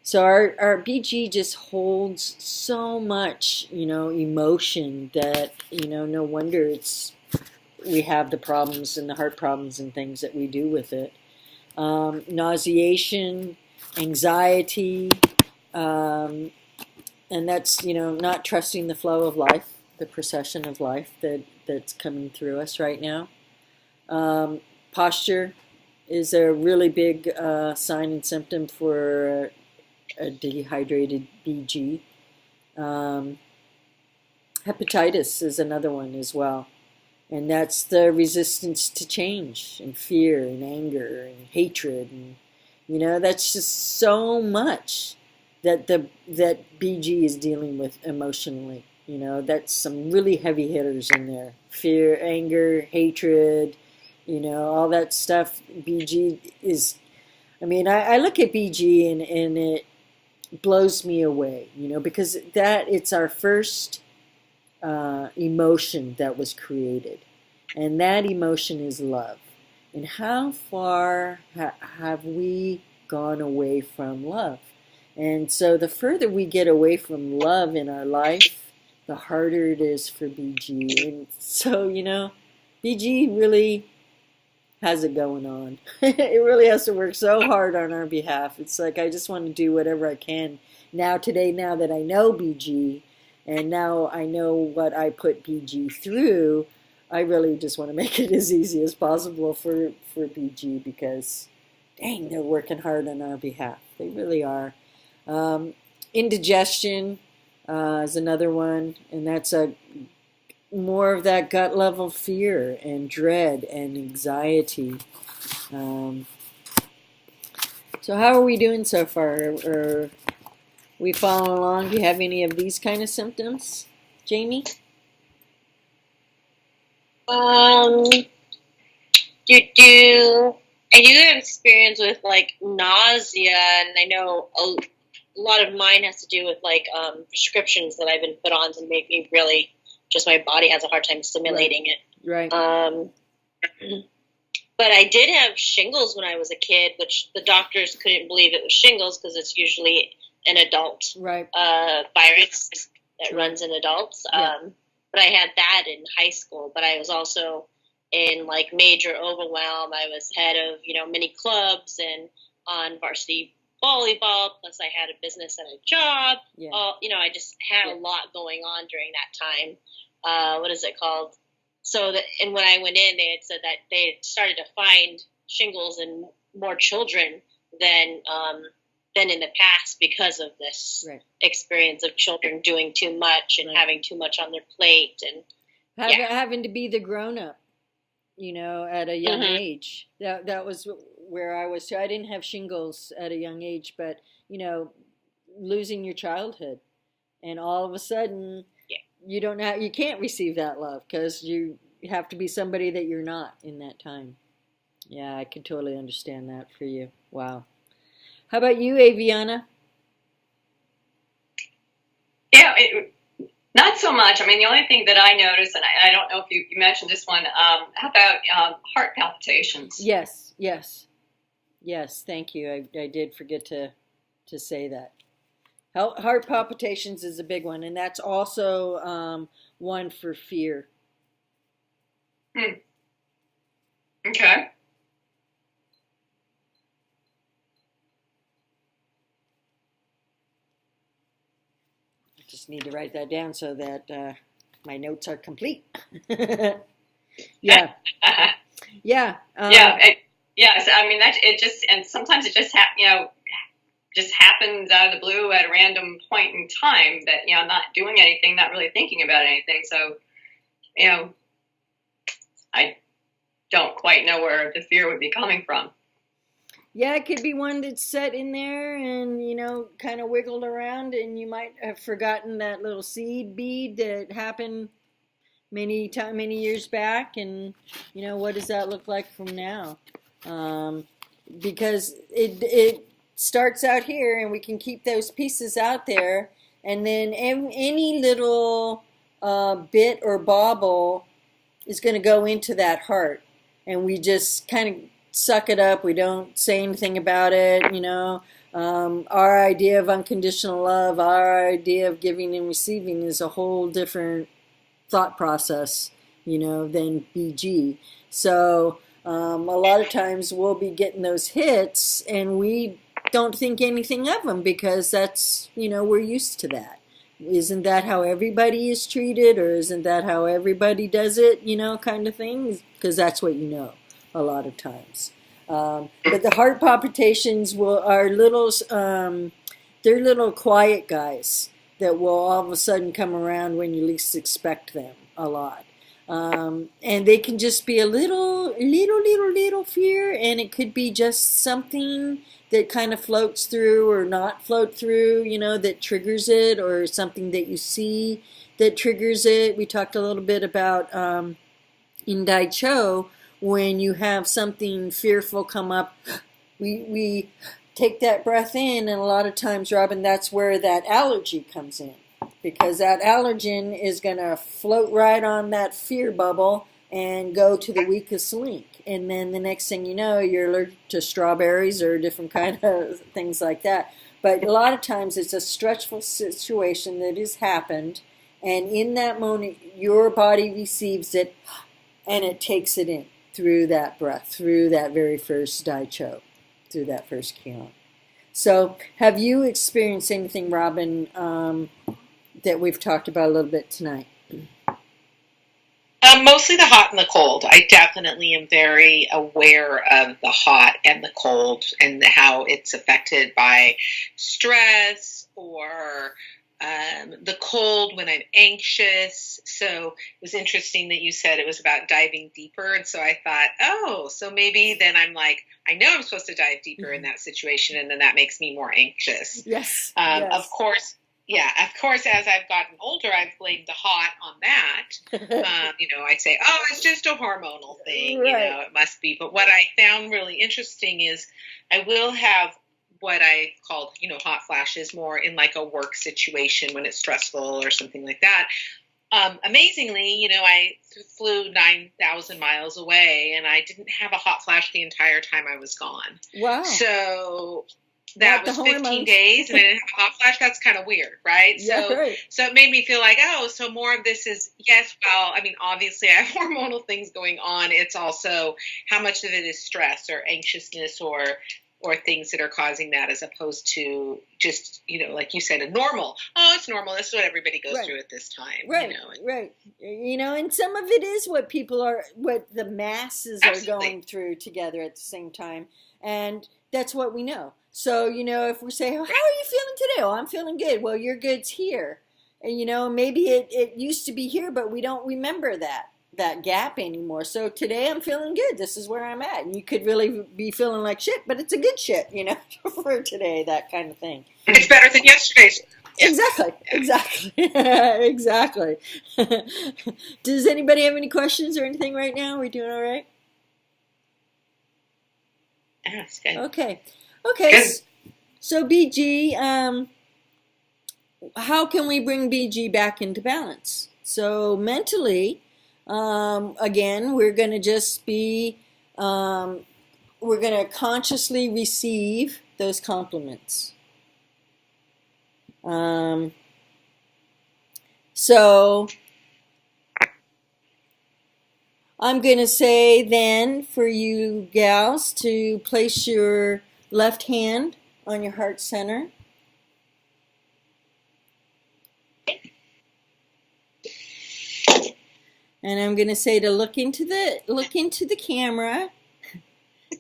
[SPEAKER 1] So our bijii just holds so much, emotion that, no wonder we have the problems and the heart problems and things that we do with it. Nauseation, anxiety, and that's, not trusting the flow of life, the procession of life that's coming through us right now. Posture is a really big sign and symptom for a dehydrated bijii. Hepatitis is another one as well. And that's the resistance to change, and fear, and anger, and hatred. And, that's just so much that bijii is dealing with emotionally. That's some really heavy hitters in there. Fear, anger, hatred, all that stuff. Bijii is, I look at bijii and it blows me away, because it's our first emotion that was created, and that emotion is love. And how far have we gone away from love? And so the further we get away from love in our life, the harder it is for bijii. And so, bijii really has it going on. It really has to work so hard on our behalf. It's like I just want to do whatever I can now that I know bijii, and now I know what I put bijii through. I really just want to make it as easy as possible for bijii, because dang, they're working hard on our behalf. They really are. Indigestion is another one, and that's more of that gut level fear and dread and anxiety. So how are we doing so far? Are we following along? Do you have any of these kind of symptoms, Jamie?
[SPEAKER 4] I do have experience with like nausea, and I know a lot of mine has to do with like prescriptions that I've been put on to make me really just my body has a hard time assimilating it.
[SPEAKER 1] Right.
[SPEAKER 4] But I did have shingles when I was a kid, which the doctors couldn't believe it was shingles because it's usually an adult virus that runs in adults.
[SPEAKER 1] Yeah.
[SPEAKER 4] But I had that in high school. But I was also in like major overwhelm. I was head of many clubs and on varsity volleyball. Plus, I had a business and a job.
[SPEAKER 1] Yeah.
[SPEAKER 4] I just had a lot going on during that time. What is it called? So and when I went in, they had said that they had started to find shingles in more children than in the past because of this experience of children doing too much and having too much on their plate and
[SPEAKER 1] having to be the grown up, at a young age. That was where I was too. I didn't have shingles at a young age, but losing your childhood, and all of a sudden. You can't receive that love because you have to be somebody that you're not in that time. Yeah, I can totally understand that for you. Wow. How about you, Aviana?
[SPEAKER 3] Yeah, not so much. I mean, the only thing that I noticed, and I don't know if you mentioned this one, how about heart palpitations?
[SPEAKER 1] Yes. Thank you. I did forget to say that. Heart palpitations is a big one, and that's also one for fear.
[SPEAKER 3] Okay.
[SPEAKER 1] I just need to write that down so that my notes are complete. Yeah. Yeah.
[SPEAKER 3] Yes. I mean, and sometimes it just just happens out of the blue at a random point in time that, I'm not doing anything, not really thinking about anything. So, I don't quite know where the fear would be coming from.
[SPEAKER 1] Yeah, it could be one that's set in there and, kind of wiggled around, and you might have forgotten that little seed bead that happened many years back. And, what does that look like from now? Because it starts out here, and we can keep those pieces out there, and then any little bit or bobble is going to go into that heart, and we just kind of suck it up. We don't say anything about it. Our idea of unconditional love, our idea of giving and receiving is a whole different thought process, than bijii. So a lot of times we'll be getting those hits, and we don't think anything of them because that's, we're used to that. Isn't that how everybody is treated, or isn't that how everybody does it, kind of thing? Because that's what a lot of times. But the heart palpitations are little, they're little quiet guys that will all of a sudden come around when you least expect them a lot. And they can just be a little fear, and it could be just something that kind of floats through or not float through, that triggers it, or something that you see that triggers it. We talked a little bit about in Dai Cho, when you have something fearful come up, we take that breath in, and a lot of times, Robin, that's where that allergy comes in. Because that allergen is going to float right on that fear bubble and go to the weakest link. And then the next thing you know, you're allergic to strawberries or different kind of things like that. But a lot of times it's a stressful situation that has happened. And in that moment, your body receives it and it takes it in through that breath, through that very first Dai Cho, through that first Kyong. So have you experienced anything, Robin, that we've talked about a little bit tonight?
[SPEAKER 2] Mostly the hot and the cold. I definitely am very aware of the hot and the cold and how it's affected by stress or the cold when I'm anxious. So it was interesting that you said it was about diving deeper. And so I thought, so maybe then I'm like, I know I'm supposed to dive deeper in that situation, and then that makes me more anxious.
[SPEAKER 1] Yes.
[SPEAKER 2] Yes. Of course, as I've gotten older, I've blamed the hot on that. I'd say, it's just a hormonal thing,
[SPEAKER 1] right.
[SPEAKER 2] It must be. But what I found really interesting is I will have what I called, hot flashes more in like a work situation when it's stressful or something like that. Amazingly, I flew 9,000 miles away and I didn't have a hot flash the entire time I was gone.
[SPEAKER 1] Wow.
[SPEAKER 2] So that was 15
[SPEAKER 1] hormones.
[SPEAKER 2] days and I didn't have a hot flash. That's kind of weird, right?
[SPEAKER 1] Yeah, right.
[SPEAKER 2] So it made me feel like, so more of this is, yes, well, I mean, obviously I have hormonal things going on. It's also how much of it is stress or anxiousness or things that are causing that, as opposed to just, like you said, a normal. Oh, it's normal. This is what everybody goes through at this time.
[SPEAKER 1] Right, right. And some of it is what the masses are going through together at the same time. And that's what we know. So, if we say, how are you feeling today? Oh, I'm feeling good. Well, your good's here. And, maybe it used to be here, but we don't remember that gap anymore. So today I'm feeling good. This is where I'm at. And you could really be feeling like shit, but it's a good shit, for today, that kind of thing.
[SPEAKER 2] It's better than yesterday's.
[SPEAKER 1] Yeah. Exactly. Exactly. Does anybody have any questions or anything right now? Are we doing all right?
[SPEAKER 2] That's good.
[SPEAKER 1] Okay.
[SPEAKER 2] Good.
[SPEAKER 1] So bijii, how can we bring bijii back into balance? So mentally, again, we're going to just be, we're going to consciously receive those compliments. So I'm going to say then for you gals to place your left hand on your heart center. And I'm going to say to look into the camera,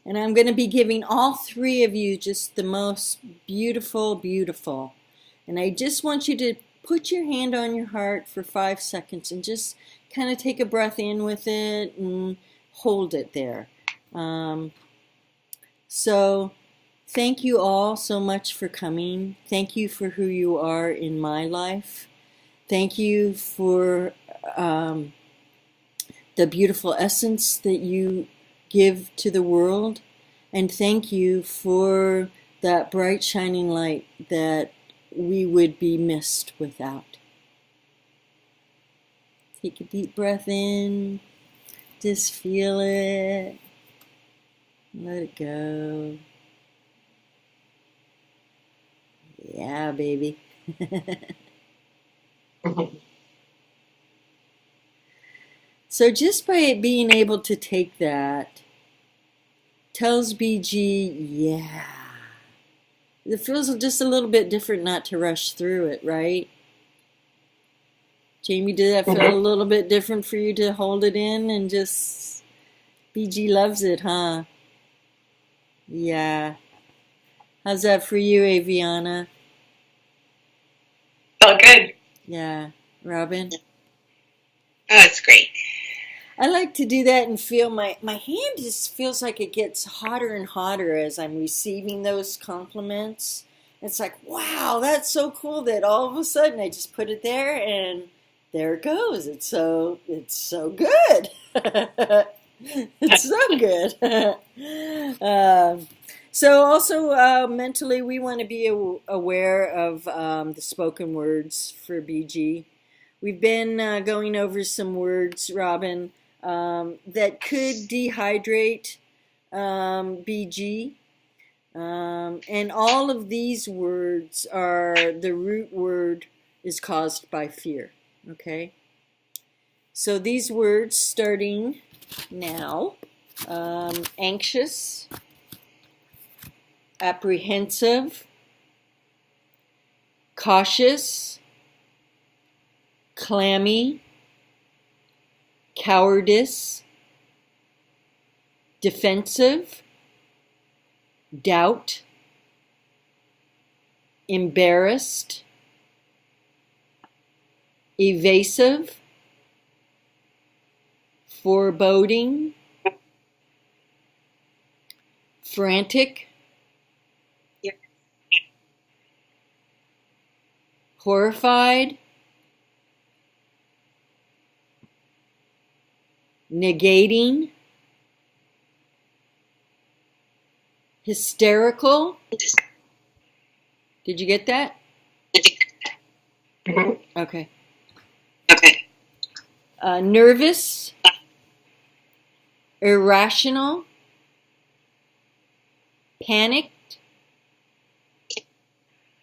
[SPEAKER 1] and I'm going to be giving all three of you just the most beautiful, beautiful. And I just want you to put your hand on your heart for 5 seconds and just kind of take a breath in with it and hold it there. So thank you all so much for coming. Thank you for who you are in my life. Thank you for the beautiful essence that you give to the world, and thank you for that bright shining light that we would be missed without. Take a deep breath in, just feel it, let it go. Yeah, baby. So just by it being able to take that, tells bijii, yeah. It feels just a little bit different not to rush through it, right? Jamie, did that feel a little bit different for you to hold it in and just, bijii loves it, huh? Yeah. How's that for you, Aviana?
[SPEAKER 3] Felt good.
[SPEAKER 1] Yeah. Robin?
[SPEAKER 2] Oh, it's great.
[SPEAKER 1] I like to do that and feel my hand just feels like it gets hotter and hotter as I'm receiving those compliments. It's like, wow, that's so cool that all of a sudden I just put it there and there it goes. It's so good. It's so good. So also mentally, we want to be aware of the spoken words for bijii. We've been going over some words, Robin, that could dehydrate bijii. And all of these words the root word is caused by fear. Okay? So these words starting now, anxious, apprehensive, cautious, clammy, cowardice, defensive, doubt, embarrassed, evasive, foreboding, frantic, horrified, negating, hysterical, Did you get that?
[SPEAKER 2] Mhm.
[SPEAKER 1] Okay.
[SPEAKER 2] Okay.
[SPEAKER 1] Nervous, irrational, panicked,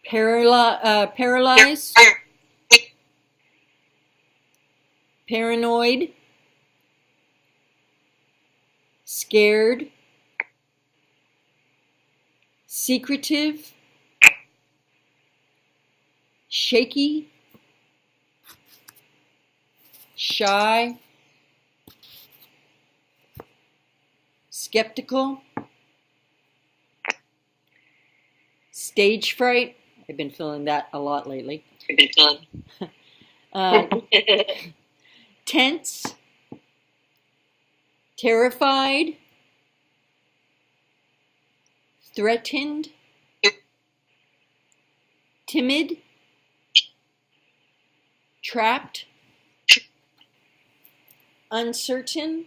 [SPEAKER 1] paralyzed, paranoid, scared, secretive, shaky, shy, skeptical, stage fright. I've been feeling that a lot lately. Tense, terrified, threatened, timid, trapped, uncertain,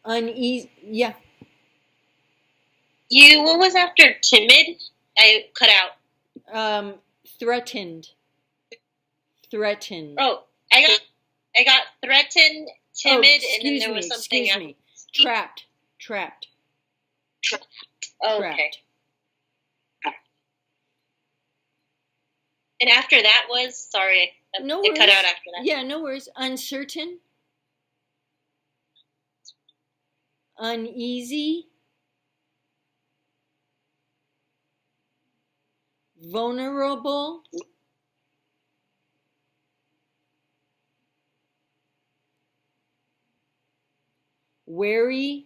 [SPEAKER 1] uneasy. Yeah.
[SPEAKER 4] What was after timid? I cut out.
[SPEAKER 1] Threatened.
[SPEAKER 4] Oh, I got threatened, timid, and then there was something
[SPEAKER 1] excuse me. Trapped.
[SPEAKER 4] Oh, okay. And after that was, sorry,
[SPEAKER 1] No
[SPEAKER 4] it
[SPEAKER 1] worries.
[SPEAKER 4] cut out after that.
[SPEAKER 1] Yeah, no worries. Uncertain, uneasy, vulnerable, wary,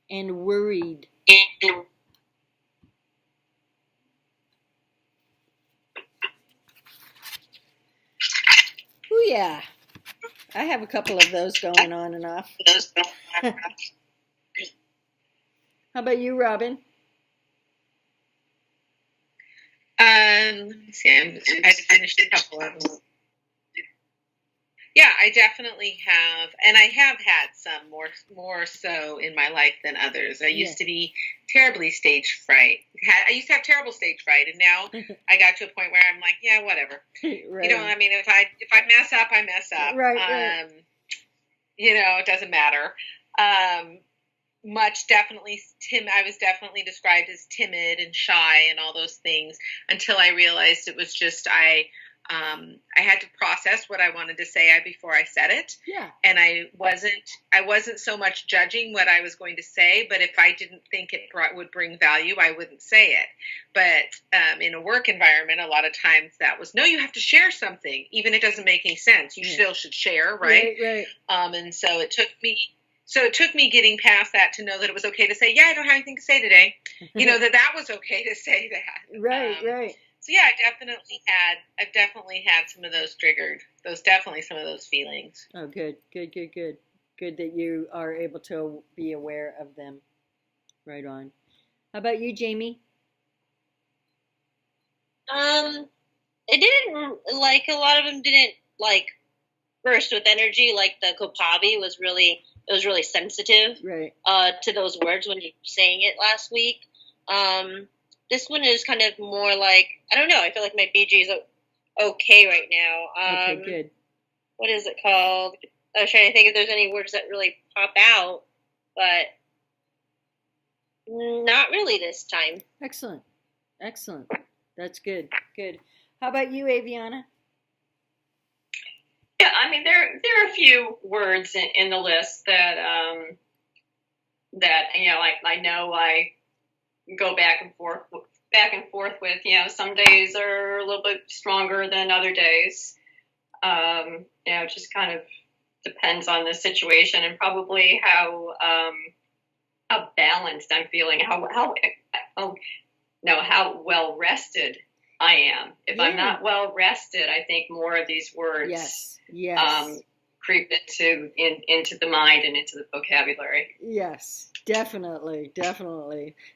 [SPEAKER 1] and worried. Oh yeah, I have a couple of those going on and off. How about you, Robin?
[SPEAKER 2] Let me see. I finished a couple of them. Yeah, I definitely have, and I have had some more so in my life than others. I used to be terribly stage fright. I used to have terrible stage fright, and now I got to a point where I'm like, yeah, whatever.
[SPEAKER 1] Right.
[SPEAKER 2] You know, I mean, if I mess up, I mess up.
[SPEAKER 1] Right.
[SPEAKER 2] You know, it doesn't matter. I was definitely described as timid and shy and all those things until I realized it was just I had to process what I wanted to say before I said it.
[SPEAKER 1] Yeah.
[SPEAKER 2] And I wasn't so much judging what I was going to say, but if I didn't think it would bring value, I wouldn't say it. But in a work environment, a lot of times that was, no, you have to share something, even if it doesn't make any sense. You still should share, right?
[SPEAKER 1] Right.
[SPEAKER 2] And so it took me getting past that to know that it was okay to say, yeah, I don't have anything to say today. You know, that was okay to say that.
[SPEAKER 1] Right.
[SPEAKER 2] So yeah, I've definitely had some of those triggered. Some of those feelings.
[SPEAKER 1] Oh, good. Good that you are able to be aware of them. Right on. How about you, Jamie?
[SPEAKER 4] It didn't, like, a lot of them didn't, like, burst with energy. Like the Kopavi was really sensitive,
[SPEAKER 1] right,
[SPEAKER 4] to those words when you were saying it last week. This one is kind of more like, I don't know, I feel like my bijii is okay right now.
[SPEAKER 1] Okay, good.
[SPEAKER 4] What is it called? I was trying to think if there's any words that really pop out, but not really this time.
[SPEAKER 1] Excellent. That's good. How about you, Aviana?
[SPEAKER 3] Yeah, I mean, there are a few words in the list that you know, like I know I go back and forth with. You know, some days are a little bit stronger than other days. You know, it just kind of depends on the situation and probably how balanced I'm feeling, how well rested I am. If I'm not well rested, I think more of these words creep into the mind and into the vocabulary.
[SPEAKER 1] Yes, definitely.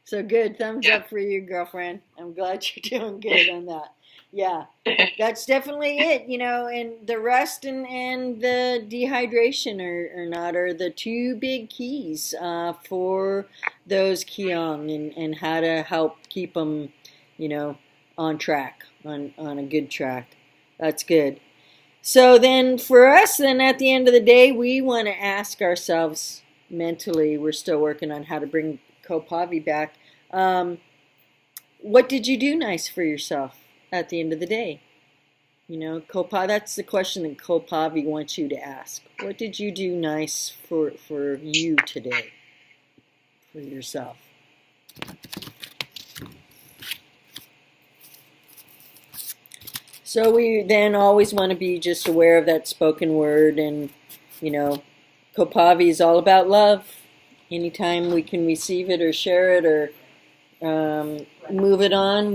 [SPEAKER 1] So good. Thumbs up for you, girlfriend. I'm glad you're doing good on that. Yeah, that's definitely it, you know, and the rest and the dehydration are the two big keys for those Kyong and how to help keep them, you know, on track, on a good track. That's good. So then for us, then at the end of the day, we want to ask ourselves mentally, we're still working on how to bring Kopavi back. What did you do nice for yourself at the end of the day? You know, that's the question that Kopavi wants you to ask. What did you do nice for you today, for yourself? So we then always want to be just aware of that spoken word, and, you know, Kopavi is all about love. Anytime we can receive it or share it or move it on,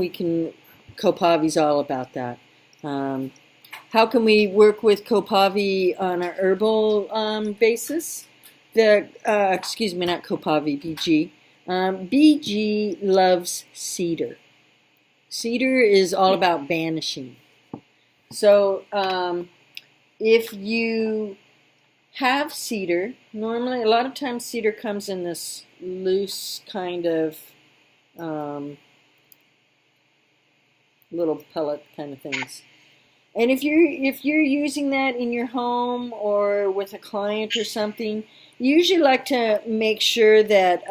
[SPEAKER 1] Kopavi's all about that. How can we work with Kopavi on an herbal basis? Excuse me, not Kopavi, bijii. Bijii loves cedar. Cedar is all about banishing. So if you have cedar, normally a lot of times cedar comes in this loose kind of little pellet kind of things. And if you're using that in your home or with a client or something, you usually like to make sure that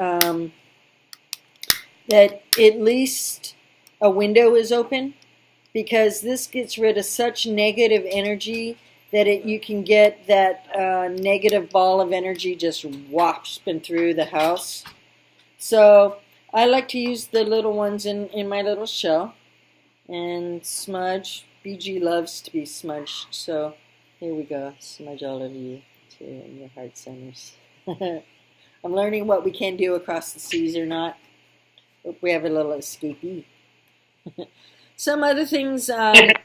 [SPEAKER 1] that at least a window is open, because this gets rid of such negative energy that you can get that negative ball of energy just wafting through the house. So I like to use the little ones in my little shell and smudge. bijii loves to be smudged, so here we go. Smudge all over you too in your heart centers. I'm learning what we can do across the seas or not. Hope we have a little escapee. Some other things that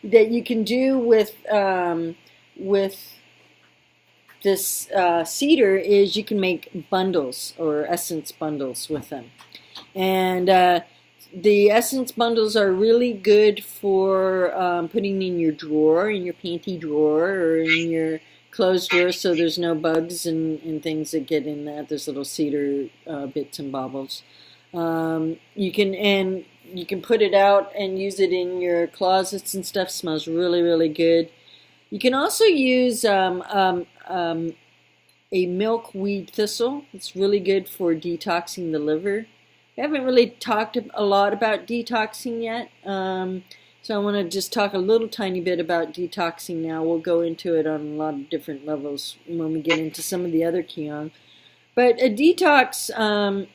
[SPEAKER 1] you can do with this cedar is you can make bundles or essence bundles with them. And the essence bundles are really good for putting in your drawer, in your panty drawer, or in your clothes drawer, so there's no bugs and things that get in that. There's little cedar bits and baubles. You can put it out and use it in your closets and stuff. Smells really, really good. You can also use a milkweed thistle. It's really good for detoxing the liver. I haven't really talked a lot about detoxing yet, so I want to just talk a little tiny bit about detoxing now. We'll go into it on a lot of different levels when we get into some of the other Kyong. But a detox,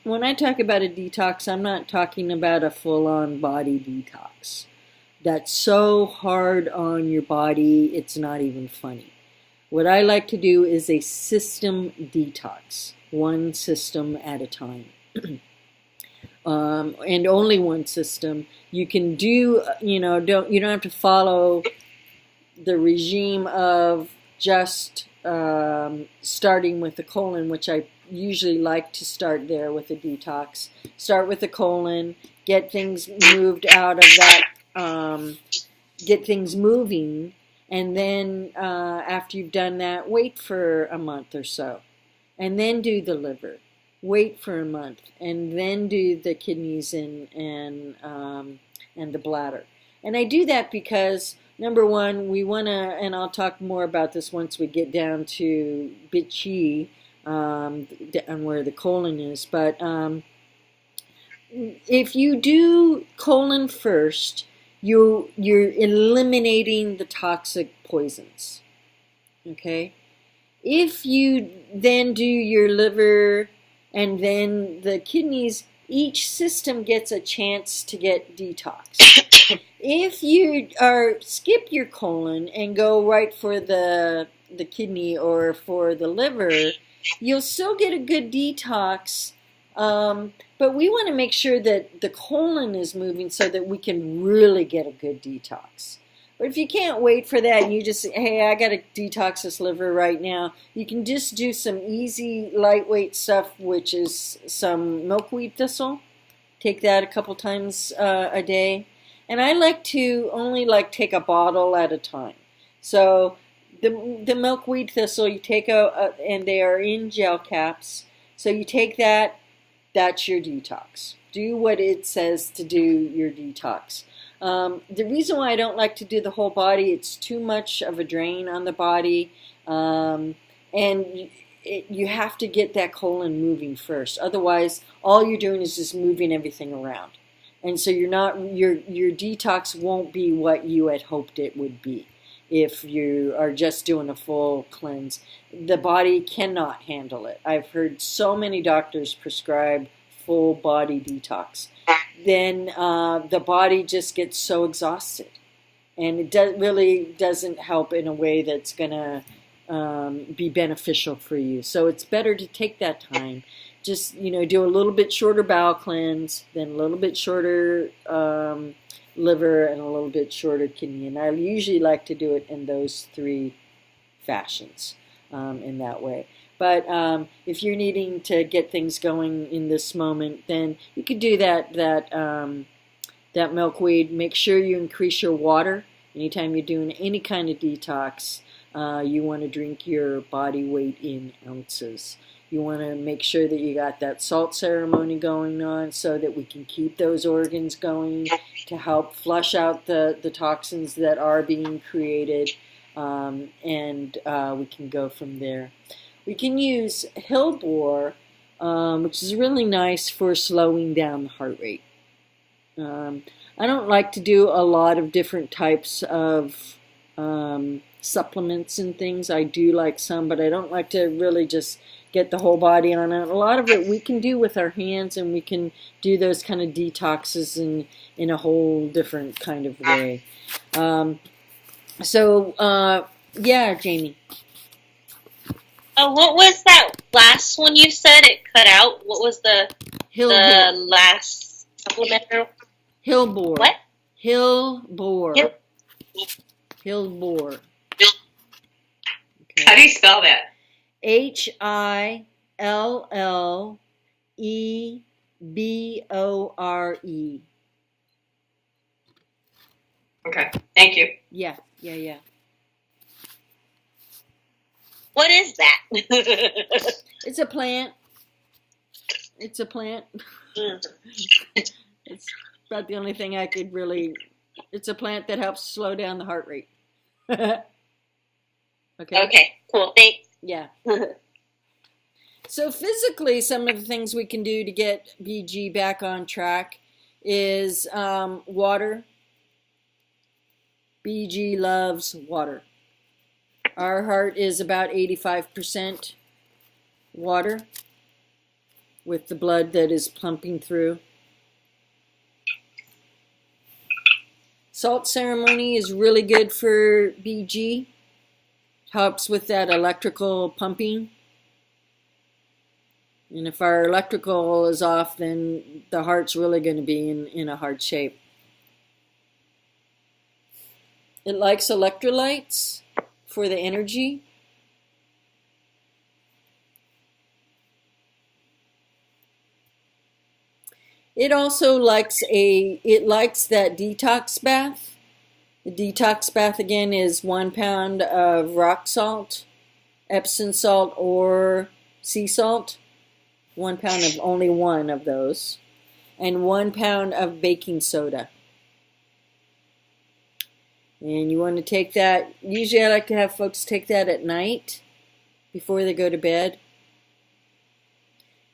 [SPEAKER 1] when I talk about a detox, I'm not talking about a full-on body detox. That's so hard on your body, it's not even funny. What I like to do is a system detox, one system at a time. And only one system. You can do, you don't have to follow the regime of just starting with the colon, which I usually like to start there with a detox. Start with the colon, get things moved out of that, get things moving, and then after you've done that, wait for a month or so, and then do the liver. Wait for a month, and then do the kidneys and the bladder. And I do that because, number one, we want to, and I'll talk more about this once we get down to bijii, and where the colon is. But if you do colon first, you're eliminating the toxic poisons. Okay? If you then do your liver and then the kidneys, each system gets a chance to get detoxed. If you skip your colon and go right for the kidney or for the liver, you'll still get a good detox, but we want to make sure that the colon is moving so that we can really get a good detox. But if you can't wait for that and you just say, hey, I got to detox this liver right now, you can just do some easy, lightweight stuff, which is some milkweed thistle. Take that a couple times a day. And I like to only take a bottle at a time. So the milkweed thistle, you take and they are in gel caps. So you take that, that's your detox. Do what it says to do your detox. The reason why I don't like to do the whole body, it's too much of a drain on the body. And you have to get that colon moving first. Otherwise, all you're doing is just moving everything around. And so your detox won't be what you had hoped it would be if you are just doing a full cleanse. The body cannot handle it. I've heard so many doctors prescribe full body detox. Then the body just gets so exhausted. And it really doesn't help in a way that's going to be beneficial for you. So it's better to take that time. Just, do a little bit shorter bowel cleanse, then a little bit shorter liver, and a little bit shorter kidney. And I usually like to do it in those three fashions in that way. But if you're needing to get things going in this moment, then you could do that milkweed. Make sure you increase your water. Anytime you're doing any kind of detox, you want to drink your body weight in ounces. You want to make sure that you got that salt ceremony going on so that we can keep those organs going to help flush out the toxins that are being created, and we can go from there. We can use hellebore, which is really nice for slowing down the heart rate. I don't like to do a lot of different types of supplements and things. I do like some, but I don't like to really just get the whole body on it. A lot of it we can do with our hands, and we can do those kind of detoxes in a whole different kind of way. Yeah, Jamie.
[SPEAKER 4] What was that last one you said? It cut out. What was the last supplement?
[SPEAKER 1] Hellebore.
[SPEAKER 4] What?
[SPEAKER 1] Hellebore. Hellebore.
[SPEAKER 2] Okay. How do you spell that?
[SPEAKER 1] Hillebore.
[SPEAKER 2] Okay, thank you.
[SPEAKER 1] Yeah.
[SPEAKER 4] What is that?
[SPEAKER 1] It's a plant. It's about the only thing I could really... It's a plant that helps slow down the heart rate.
[SPEAKER 4] Okay, cool. Thanks.
[SPEAKER 1] Yeah. So physically, some of the things we can do to get bijii back on track is water. Bijii loves water. Our heart is about 85% water with the blood that is pumping through. Salt ceremony is really good for bijii. Helps with that electrical pumping. And if our electrical is off, then the heart's really going to be in a hard shape. It likes electrolytes for the energy. It also likes that detox bath. The detox bath again is 1 pound of rock salt, Epsom salt, or sea salt. 1 pound of only one of those, and 1 pound of baking soda. And you want to take that. Usually I like to have folks take that at night before they go to bed.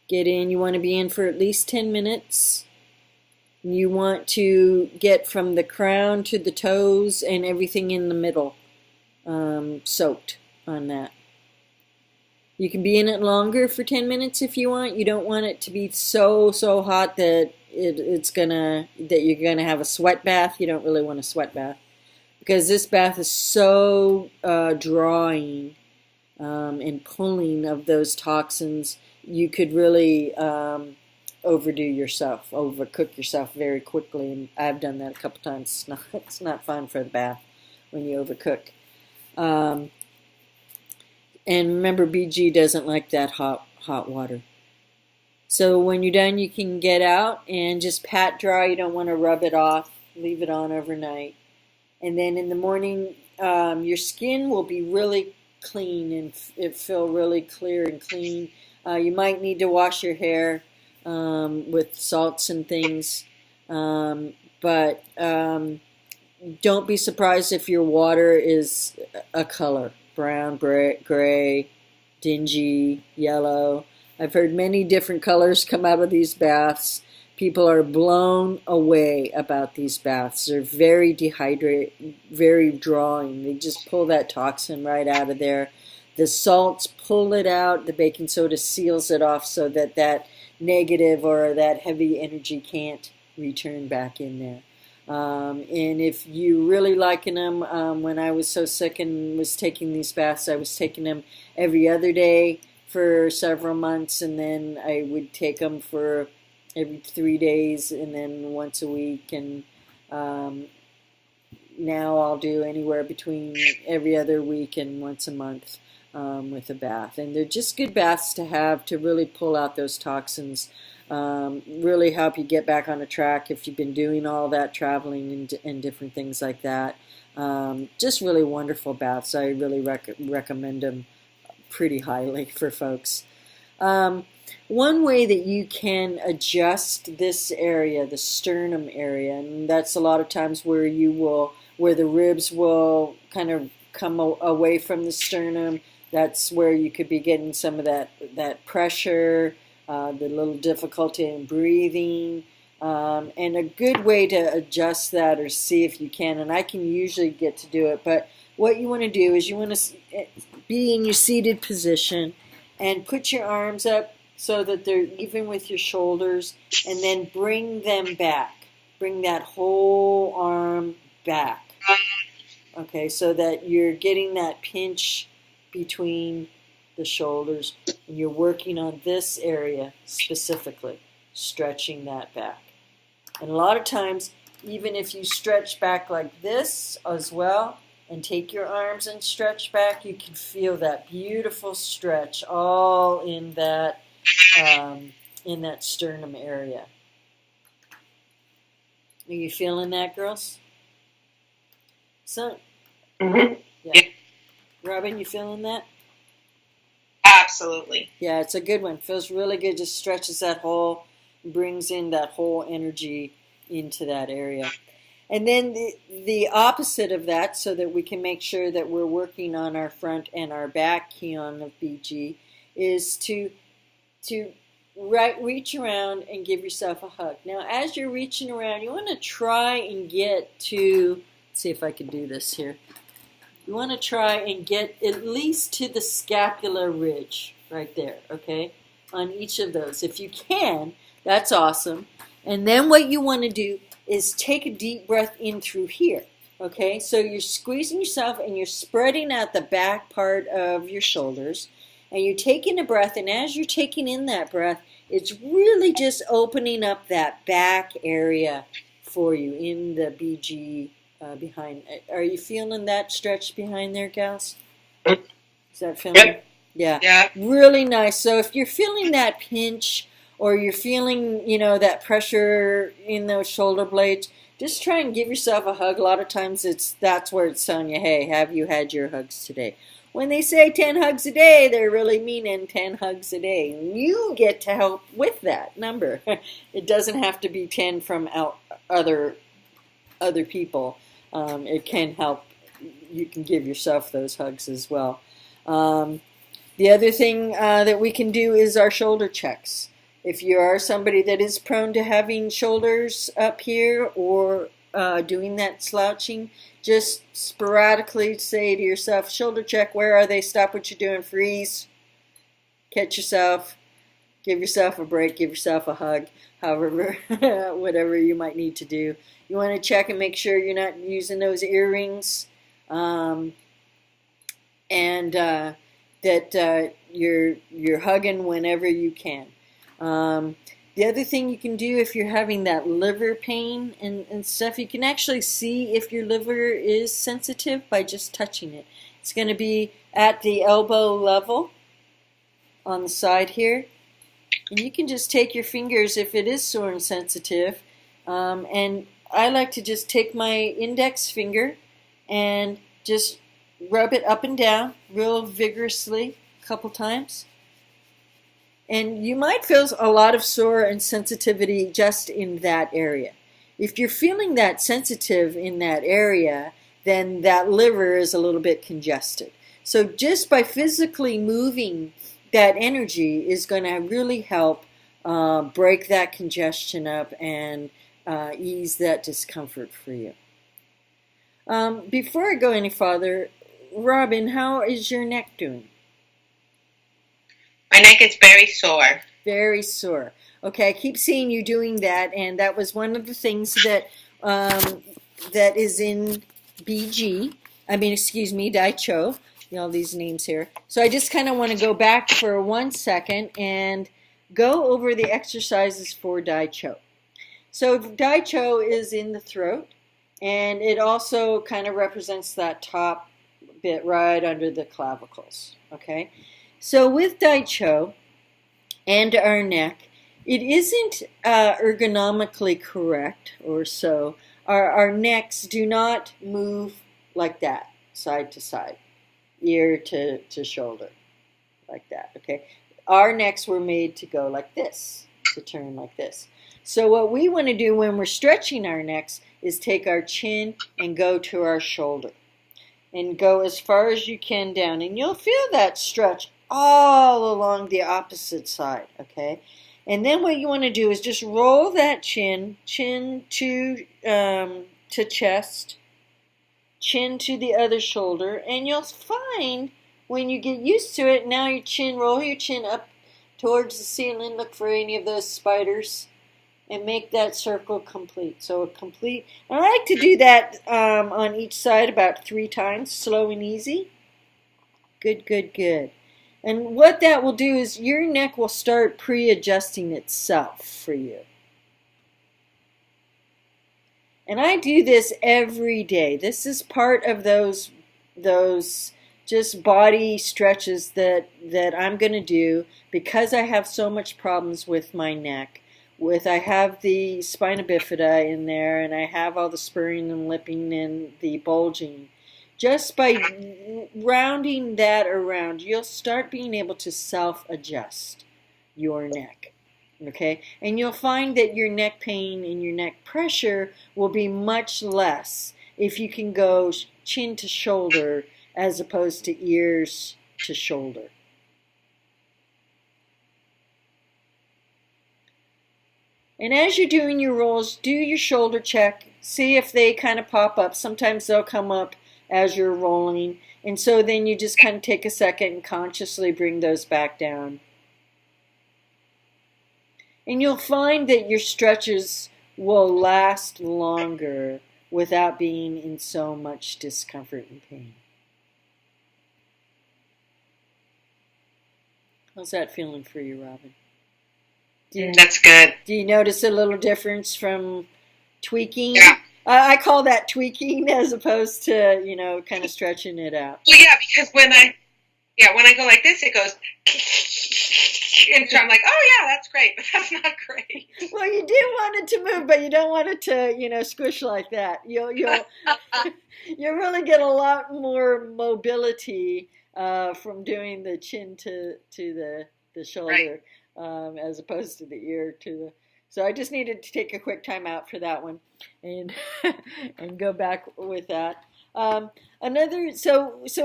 [SPEAKER 1] Get in. You want to be in for at least 10 minutes. You want to get from the crown to the toes and everything in the middle soaked on that. You can be in it longer for 10 minutes if you want. You don't want it to be so hot that you're gonna have a sweat bath. You don't really want a sweat bath because this bath is so drawing and pulling of those toxins. You could really overcook yourself very quickly, and I've done that a couple times. It's not fun for the bath when you overcook. And remember, bijii doesn't like that hot water. So when you're done, you can get out and just pat dry. You don't want to rub it off. leave it on overnight. And then in the morning, your skin will be really clean and it feel really clear and clean. You might need to wash your hair with salts and things, but don't be surprised if your water is a color, brown, gray, dingy, yellow. I've heard many different colors come out of these baths. People are blown away about these baths. They're very dehydrated, very drawing. They just pull that toxin right out of there. The salts pull it out. The baking soda seals it off so that that negative or that heavy energy can't return back in there. And if you really liking them, when I was so sick and was taking these baths, I was taking them every other day for several months, and then I would take them for every 3 days and then once a week, and now I'll do anywhere between every other week and once a month with a bath. And they're just good baths to have to really pull out those toxins, really help you get back on a track if you've been doing all that traveling and different things like that. Just really wonderful baths. I really recommend them pretty highly for folks. One way that you can adjust this area, the sternum area, and that's a lot of times where the ribs will kind of come away from the sternum. That's where you could be getting some of that pressure, the little difficulty in breathing, and a good way to adjust that or see if you can, and I can usually get to do it, but what you want to do is you want to be in your seated position and put your arms up so that they're even with your shoulders, and then bring them back. Bring that whole arm back. Okay, so that you're getting that pinch between the shoulders, and you're working on this area specifically, stretching that back. And a lot of times, even if you stretch back like this as well, and take your arms and stretch back, you can feel that beautiful stretch all in that sternum area. Are you feeling that, girls? So, yeah. Robin, you feeling that?
[SPEAKER 2] Absolutely.
[SPEAKER 1] Yeah, it's a good one. Feels really good. Just stretches that whole, brings in that whole energy into that area. And then the opposite of that, so that we can make sure that we're working on our front and our back Kyong of bijii, is to reach around and give yourself a hug. Now, as you're reaching around, you want to try and get to, let's see if I can do this here. You want to try and get at least to the scapular ridge right there, okay, on each of those. If you can, that's awesome. And then what you want to do is take a deep breath in through here, okay? So you're squeezing yourself and you're spreading out the back part of your shoulders, and you're taking a breath, and as you're taking in that breath, it's really just opening up that back area for you in the bijii behind. Are you feeling that stretch behind there, gals? Is that feeling?
[SPEAKER 2] Yep.
[SPEAKER 1] Yeah.
[SPEAKER 2] Yeah.
[SPEAKER 1] Really nice. So if you're feeling that pinch, or you're feeling, that pressure in those shoulder blades, just try and give yourself a hug. A lot of times that's where it's telling you, hey, have you had your hugs today? When they say 10 hugs a day, they're really meaning 10 hugs a day. And you get to help with that number. It doesn't have to be 10 from other people. It can help. You can give yourself those hugs as well. The other thing that we can do is our shoulder checks. If you are somebody that is prone to having shoulders up here or doing that slouching, just sporadically say to yourself, shoulder check, where are they? Stop what you're doing, freeze, catch yourself, give yourself a break, give yourself a hug, however, whatever you might need to do. You want to check and make sure you're not using those earrings, and that you're hugging whenever you can. The other thing you can do if you're having that liver pain and stuff, you can actually see if your liver is sensitive by just touching it. It's going to be at the elbow level on the side here. And you can just take your fingers, if it is sore and sensitive, and I like to just take my index finger and just rub it up and down real vigorously a couple times. And you might feel a lot of sore and sensitivity just in that area. If you're feeling that sensitive in that area, then that liver is a little bit congested. So just by physically moving that energy is going to really help break that congestion up and ease that discomfort for you. Before I go any farther, Robin, how is your neck doing?
[SPEAKER 2] My neck is very sore.
[SPEAKER 1] Very sore. Okay, I keep seeing you doing that, and that was one of the things that that is in bijii. Daicho. All these names here. So I just kind of want to go back for 1 second and go over the exercises for Daicho. So Daicho is in the throat, and it also kind of represents that top bit right under the clavicles. Okay, so with Daicho and our neck, it isn't ergonomically correct, or so. Our necks do not move like that, side to side, ear to shoulder, like that. Okay, our necks were made to go like this, to turn like this. So what we want to do when we're stretching our necks is take our chin and go to our shoulder. And go as far as you can down. And you'll feel that stretch all along the opposite side, okay? And then what you want to do is just roll that chin to chest, chin to the other shoulder. And you'll find when you get used to it, now roll your chin up towards the ceiling. Look for any of those spiders. And make that circle complete. So complete. And I like to do that on each side about 3 times, slow and easy. Good, good, good. And what that will do is your neck will start pre-adjusting itself for you. And I do this every day. This is part of those just body stretches that I'm going to do because I have so much problems with my neck. I have the spina bifida in there, and I have all the spurring and lipping and the bulging. Just by rounding that around, you'll start being able to self-adjust your neck, okay? And you'll find that your neck pain and your neck pressure will be much less if you can go chin to shoulder as opposed to ears to shoulder. And as you're doing your rolls, do your shoulder check. See if they kind of pop up. Sometimes they'll come up as you're rolling. And so then you just kind of take a second and consciously bring those back down. And you'll find that your stretches will last longer without being in so much discomfort and pain. How's that feeling for you, Robin?
[SPEAKER 2] That's good.
[SPEAKER 1] Do you notice a little difference from tweaking?
[SPEAKER 2] Yeah.
[SPEAKER 1] I call that tweaking as opposed to, kind of stretching it out.
[SPEAKER 2] Well, yeah, because when I go like this, it goes, and so I'm like, oh yeah, that's great, but that's not great.
[SPEAKER 1] Well, you do want it to move, but you don't want it to, squish like that. You'll really get a lot more mobility from doing the chin to the shoulder. Right. As opposed to the ear to the. So I just needed to take a quick time out for that one, and and go back with that. So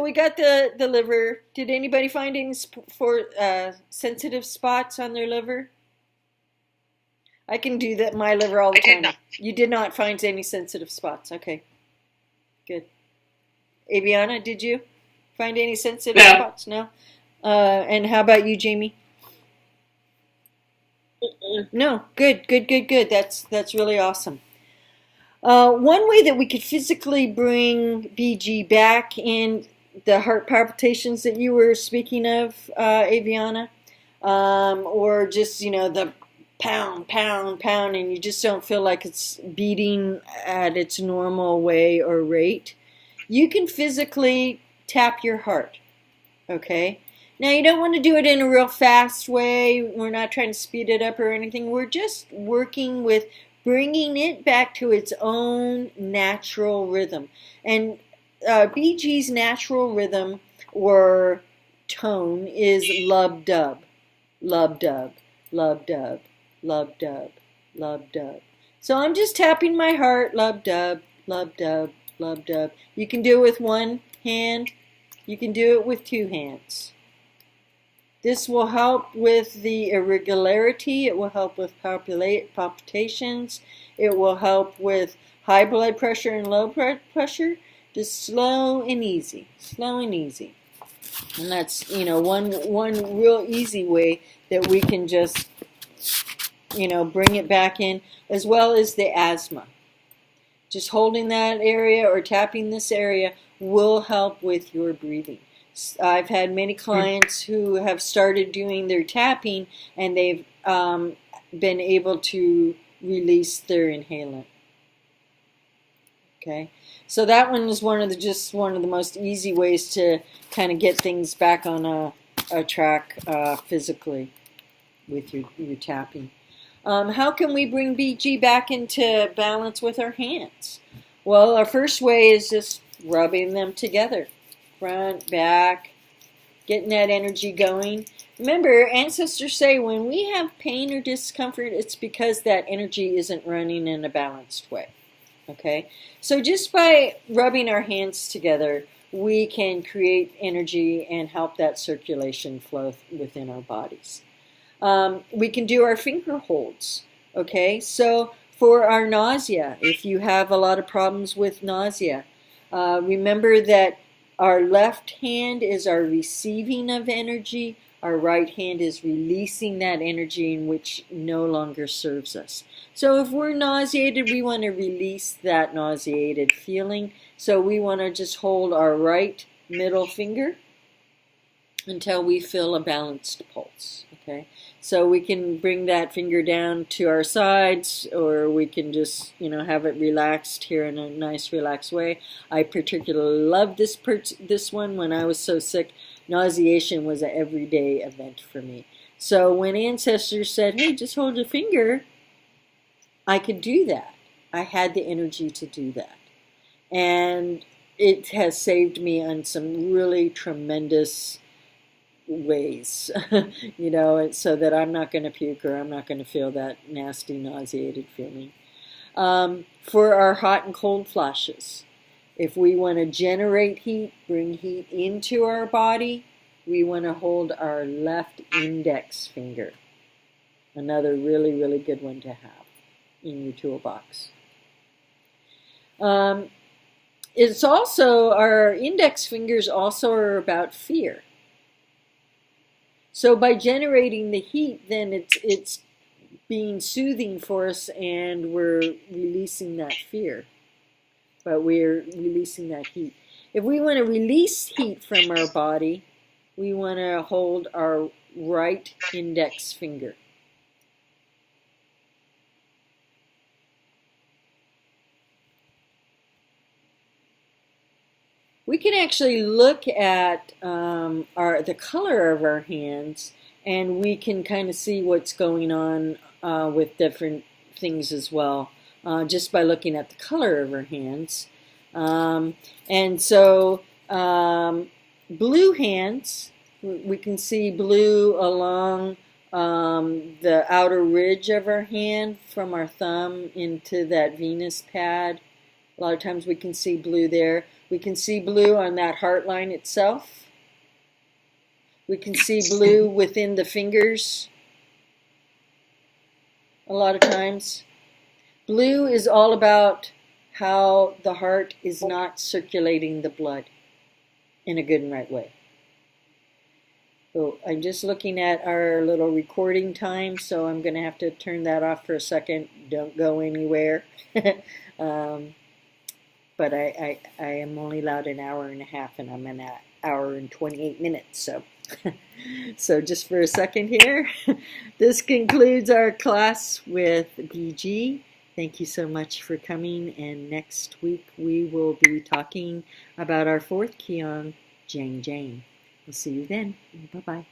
[SPEAKER 1] we got the liver. Did anybody find any sensitive spots on their liver? I can do that my liver all the time.
[SPEAKER 2] Did not.
[SPEAKER 1] You did not find any sensitive spots. Okay, good. Aviana, did you find any sensitive spots? No. And how about you, Jamie? No, good. That's really awesome. One way that we could physically bring bijii back in the heart palpitations that you were speaking of, Aviana, or just, the pound, and you just don't feel like it's beating at its normal way or rate, you can physically tap your heart, okay? Now, you don't want to do it in a real fast way. We're not trying to speed it up or anything. We're just working with bringing it back to its own natural rhythm. And bijii's natural rhythm or tone is lub-dub, lub-dub, lub-dub, lub-dub, lub-dub. So I'm just tapping my heart, lub-dub, lub-dub, lub-dub. You can do it with one hand. You can do it with two hands. This will help with the irregularity. It will help with palpitations. It will help with high blood pressure and low blood pressure. Just slow and easy, slow and easy. And that's, one real easy way that we can just, bring it back in, as well as the asthma. Just holding that area or tapping this area will help with your breathing. I've had many clients who have started doing their tapping, and they've been able to release their inhalant. Okay, so that one is one of the most easy ways to kind of get things back on a track physically with your tapping. How can we bring bijii back into balance with our hands? Well, our first way is just rubbing them together. Front, back, getting that energy going. Remember, ancestors say when we have pain or discomfort, it's because that energy isn't running in a balanced way. Okay? So just by rubbing our hands together, we can create energy and help that circulation flow within our bodies. We can do our finger holds. Okay? So for our nausea, if you have a lot of problems with nausea, remember that our left hand is our receiving of energy. Our right hand is releasing that energy in which no longer serves us. So if we're nauseated, we want to release that nauseated feeling. So we want to just hold our right middle finger until we feel a balanced pulse. Okay, so we can bring that finger down to our sides, or we can just, have it relaxed here in a nice relaxed way. I particularly love this one. When I was so sick, nauseation was an everyday event for me. So when ancestors said, hey, just hold your finger, I could do that. I had the energy to do that. And it has saved me on some really tremendous ways, so that I'm not going to puke or I'm not going to feel that nasty nauseated feeling. For our hot and cold flashes, if we want to generate heat, bring heat into our body, we want to hold our left index finger. Another really, really good one to have in your toolbox. It's also, our index fingers also are about fear. So by generating the heat, then it's being soothing for us, and we're releasing that fear. But we're releasing that heat. If we want to release heat from our body, we want to hold our right index finger. We can actually look at the color of our hands, and we can kind of see what's going on with different things as well, just by looking at the color of our hands. And so blue hands, we can see blue along the outer ridge of our hand from our thumb into that Venus pad. A lot of times we can see blue there. We can see blue on that heart line itself. We can see blue within the fingers a lot of times. Blue is all about how the heart is not circulating the blood in a good and right way. So I'm just looking at our little recording time, so I'm going to have to turn that off for a second. Don't go anywhere. But I am only allowed an hour and a half, and I'm in an hour and 28 minutes. So, so just for a second here, this concludes our class with bijii. Thank you so much for coming, and next week we will be talking about our fourth Kyong, Jang Jang. We'll see you then. Bye-bye.